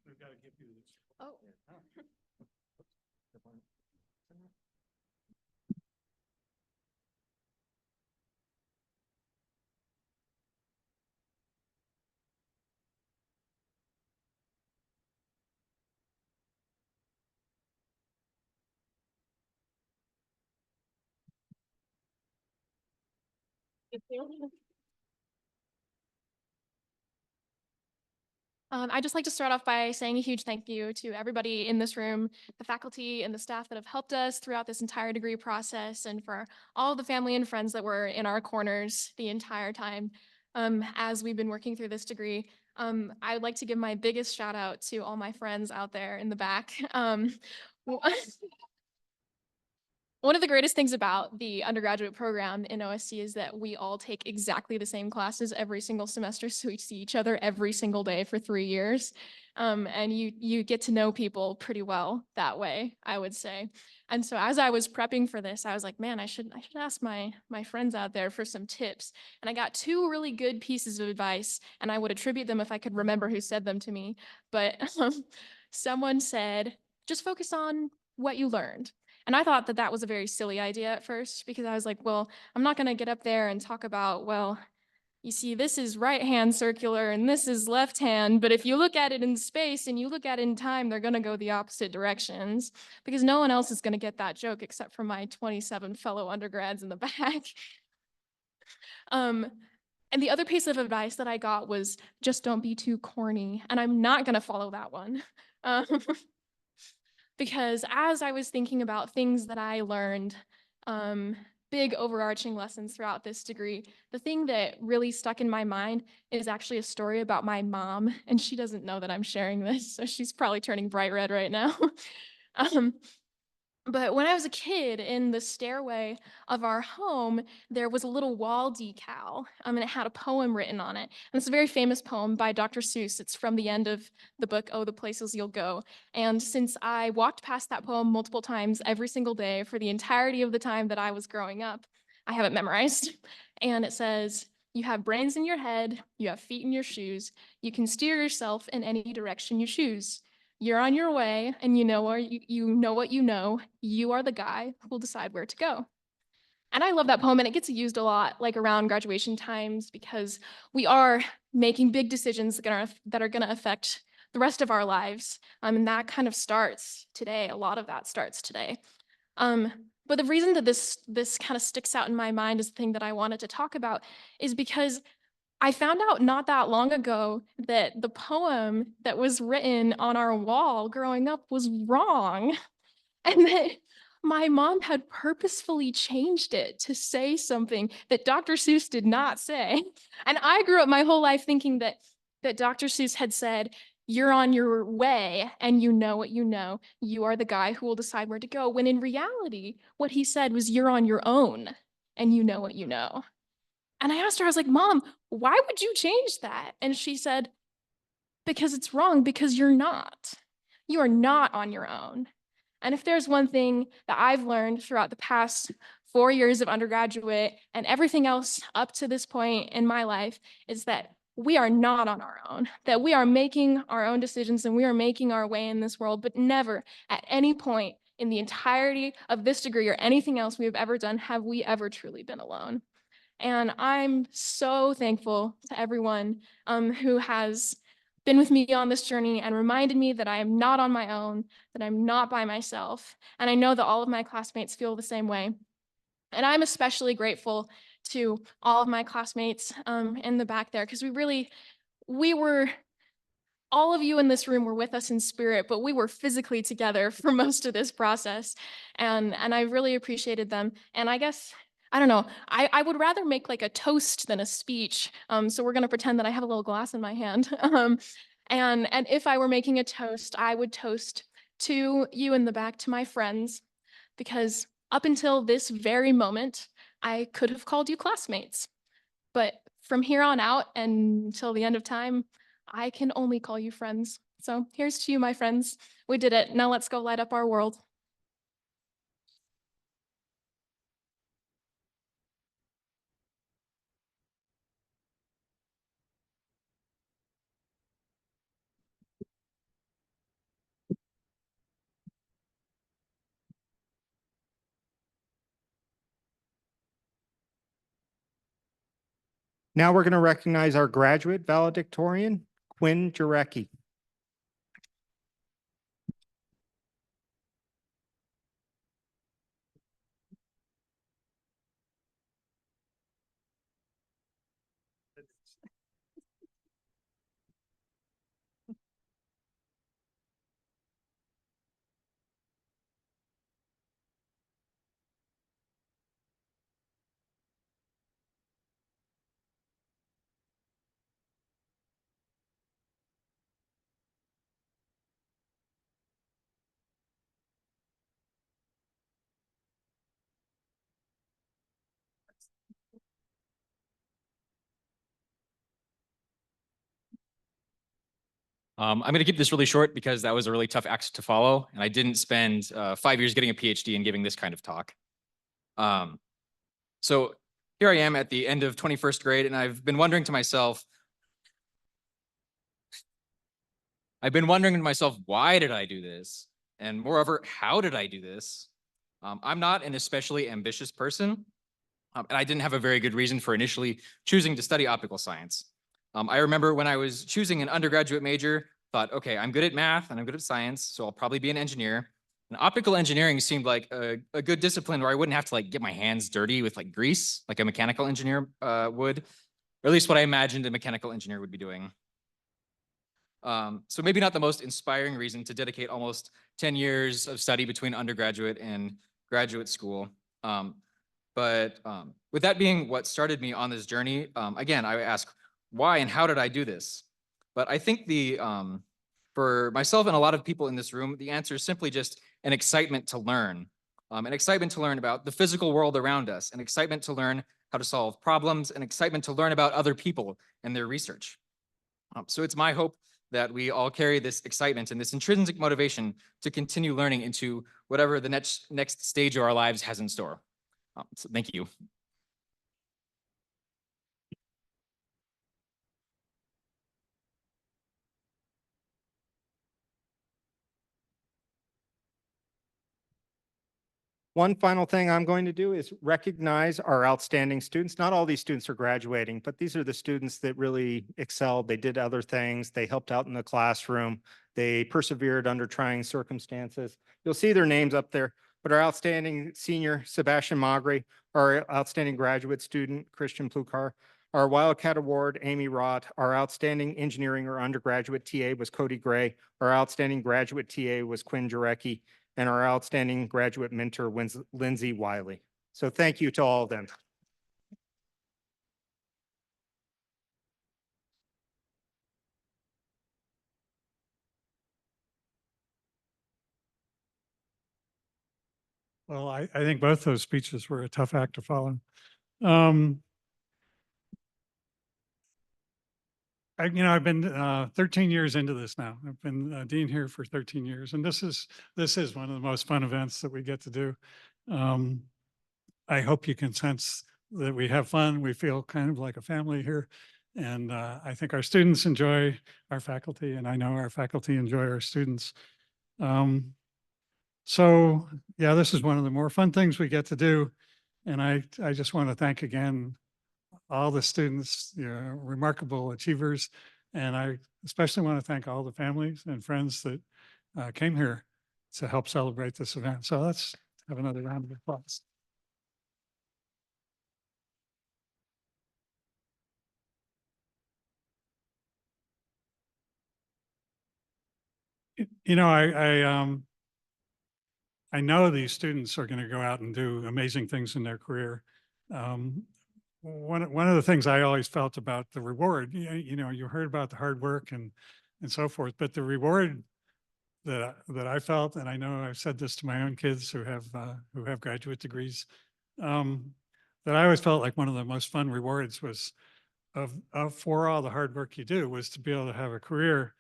I'd just like to start off by saying a huge thank you to everybody in this room, the faculty and the staff that have helped us throughout this entire degree process, and for all the family and friends that were in our corners the entire time as we've been working through this degree. I would like to give my biggest shout out to all my friends out there in the back. One of the greatest things about the undergraduate program in OSC is that we all take exactly the same classes every single semester. So we see each other every single day for 3 years. And you get to know people pretty well that way, I would say. And so as I was prepping for this, I was like, man, I should ask my friends out there for some tips. And I got 2 really good pieces of advice, and I would attribute them if I could remember who said them to me. But someone said, just focus on what you learned. And I thought that that was a very silly idea at first, because I was like, well, I'm not going to get up there and talk about, well, you see, this is right hand circular and this is left hand. But if you look at it in space and you look at it in time, they're going to go the opposite directions, because no one else is going to get that joke except for my 27 fellow undergrads in the back. And the other piece of advice that I got was just don't be too corny. And I'm not going to follow that one. Because as I was thinking about things that I learned, big overarching lessons throughout this degree, the thing that really stuck in my mind is actually a story about my mom, and she doesn't know that I'm sharing this, so she's probably turning bright red right now. um, but when I was a kid, in the stairway of our home, there was a little wall decal, and it had a poem written on it. And it's a very famous poem by Dr. Seuss. It's from the end of the book, Oh, the Places You'll Go. And since I walked past that poem multiple times every single day for the entirety of the time that I was growing up, I have it memorized. And it says, you have brains in your head, you have feet in your shoes, you can steer yourself in any direction you choose. You're on your way, and you know you know what you know. You are the guy who will decide where to go. And I love that poem, and it gets used a lot, like around graduation times, because we are making big decisions that are going to affect the rest of our lives. And that kind of starts today. A lot of that starts today. But the reason that this kind of sticks out in my mind as the thing that I wanted to talk about is because I found out not that long ago that the poem that was written on our wall growing up was wrong, and that my mom had purposefully changed it to say something that Dr. Seuss did not say. And I grew up my whole life thinking that Dr. Seuss had said, you're on your way and you know what you know. You are the guy who will decide where to go. When in reality, what he said was, you're on your own and you know what you know. And I asked her, I was like, Mom, why would you change that? And she said, because it's wrong, because you're not. You are not on your own. And if there's one thing that I've learned throughout the past 4 years of undergraduate and everything else up to this point in my life, is that we are not on our own, that we are making our own decisions and we are making our way in this world, but never at any point in the entirety of this degree or anything else we have ever done have we ever truly been alone. And I'm so thankful to everyone who has been with me on this journey and reminded me that I am not on my own, that I'm not by myself. And I know that all of my classmates feel the same way. And I'm especially grateful to all of my classmates in the back there, because we were, all of you in this room were with us in spirit, but we were physically together for most of this process. And I really appreciated them. And I guess, I don't know, I would rather make like a toast than a speech. So we're gonna pretend that I have a little glass in my hand. And if I were making a toast, I would toast to you in the back, to my friends, because up until this very moment, I could have called you classmates. But from here on out and until the end of time, I can only call you friends. So here's to you, my friends. We did it. Now let's go light up our world. Now we're going to recognize our graduate valedictorian, Quinn Jarecki. I'm going to keep this really short because that was a really tough act to follow, and I didn't spend 5 years getting a PhD and giving this kind of talk. So here I am at the end of 21st grade, and I've been wondering to myself, why did I do this? And moreover, how did I do this? I'm not an especially ambitious person, and I didn't have a very good reason for initially choosing to study optical science. I remember when I was choosing an undergraduate major, thought, okay, I'm good at math and I'm good at science, so I'll probably be an engineer. And optical engineering seemed like a good discipline where I wouldn't have to like get my hands dirty with like grease, like a mechanical engineer would, or at least what I imagined a mechanical engineer would be doing. So maybe not the most inspiring reason to dedicate almost 10 years of study between undergraduate and graduate school. But with that being what started me on this journey, again, I ask, why and how did I do this? But I think for myself and a lot of people in this room, the answer is simply just an excitement to learn. An excitement to learn about the physical world around us, an excitement to learn how to solve problems, an excitement to learn about other people and their research. So it's my hope that we all carry this excitement and this intrinsic motivation to continue learning into whatever the next stage of our lives has in store. So thank you. One final thing I'm going to do is recognize our outstanding students. Not all these students are graduating, but these are the students that really excelled. They did other things. They helped out in the classroom. They persevered under trying circumstances. You'll see their names up there, but our outstanding senior, Sebastian Magri, our outstanding graduate student, Christian Plukar, our Wildcat Award, Amy Roth, our outstanding engineering or undergraduate TA was Cody Gray, our outstanding graduate TA was Quinn Jarecki, and our outstanding graduate mentor, Lindsay Wiley. So thank you to all of them. Well, I think both those speeches were a tough act to follow. I've been 13 years into this now. I've been dean here for 13 years, and this is one of the most fun events that we get to do. I hope you can sense that we have fun. We feel kind of like a family here, and I think our students enjoy our faculty, and I know our faculty enjoy our students. So yeah, this is one of the more fun things we get to do, and I just want to thank again all the students, remarkable achievers. And I especially want to thank all the families and friends that came here to help celebrate this event. So let's have another round of applause. I know these students are going to go out and do amazing things in their career. One of the things I always felt about the reward, you heard about the hard work and so forth, but the reward that I felt, and I know I've said this to my own kids who have graduate degrees, that I always felt like one of the most fun rewards was for all the hard work you do was to be able to have a career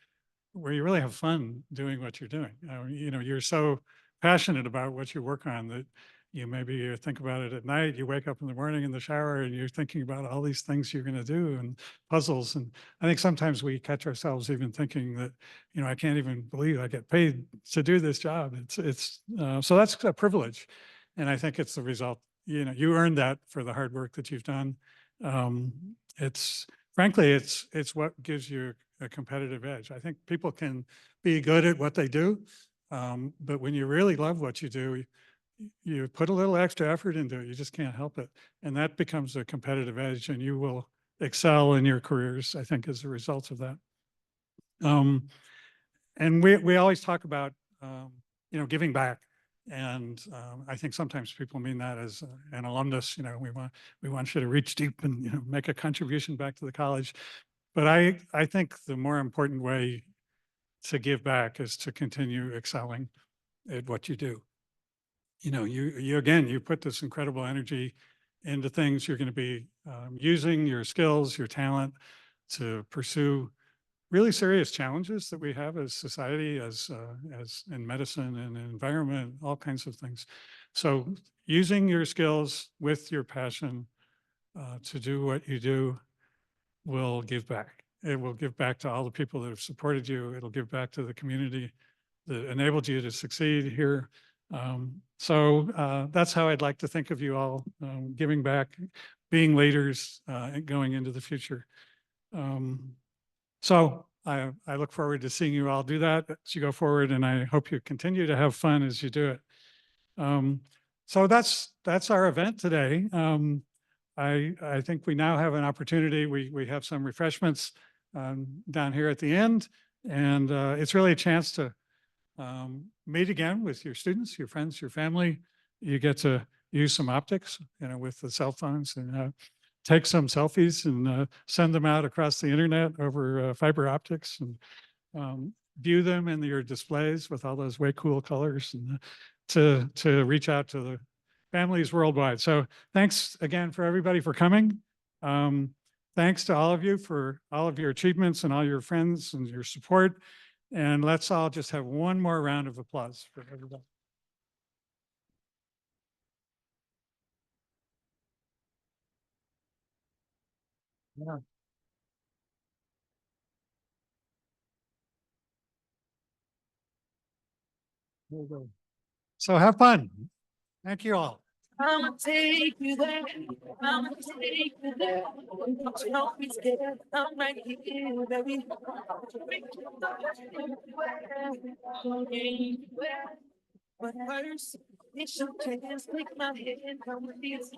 where you really have fun doing what you're doing. You're so passionate about what you work on that you think about it at night, you wake up in the morning in the shower and you're thinking about all these things you're going to do and puzzles. And I think sometimes we catch ourselves even thinking that, I can't even believe I get paid to do this job. So that's a privilege. And I think it's the result, you earned that for the hard work that you've done. Frankly, it's what gives you a competitive edge. I think people can be good at what they do, but when you really love what you do, you put a little extra effort into it. You just can't help it. And that becomes a competitive edge, and you will excel in your careers, I think, as a result of that. And we always talk about, giving back. And I think sometimes people mean that as an alumnus, we want you to reach deep and, make a contribution back to the college. But I think the more important way to give back is to continue excelling at what you do. You put this incredible energy into things. You're going to be using your skills, your talent to pursue really serious challenges that we have as society, as in medicine and environment, all kinds of things. So using your skills with your passion to do what you do will give back. It will give back to all the people that have supported you. It'll give back to the community that enabled you to succeed here. So that's how I'd like to think of you all, giving back, being leaders, going into the future. So I look forward to seeing you all do that as you go forward, and I hope you continue to have fun as you do it. So that's our event today. I think we now have an opportunity. We have some refreshments down here at the end, and it's really a chance to meet again with your students, your friends, your family. You get to use some optics, with the cell phones, and take some selfies and send them out across the internet over fiber optics, and view them in your displays with all those way cool colors, and to reach out to the families worldwide. So thanks again for everybody for coming. Thanks to all of you for all of your achievements and all your friends and your support. And let's all just have one more round of applause for everybody. Yeah. There you go. So have fun. Thank you all. I'ma take you there. I'ma take you there. Don't be scared. I'm right here, baby. But first, it's your chance. Take my hand. Come with me. It's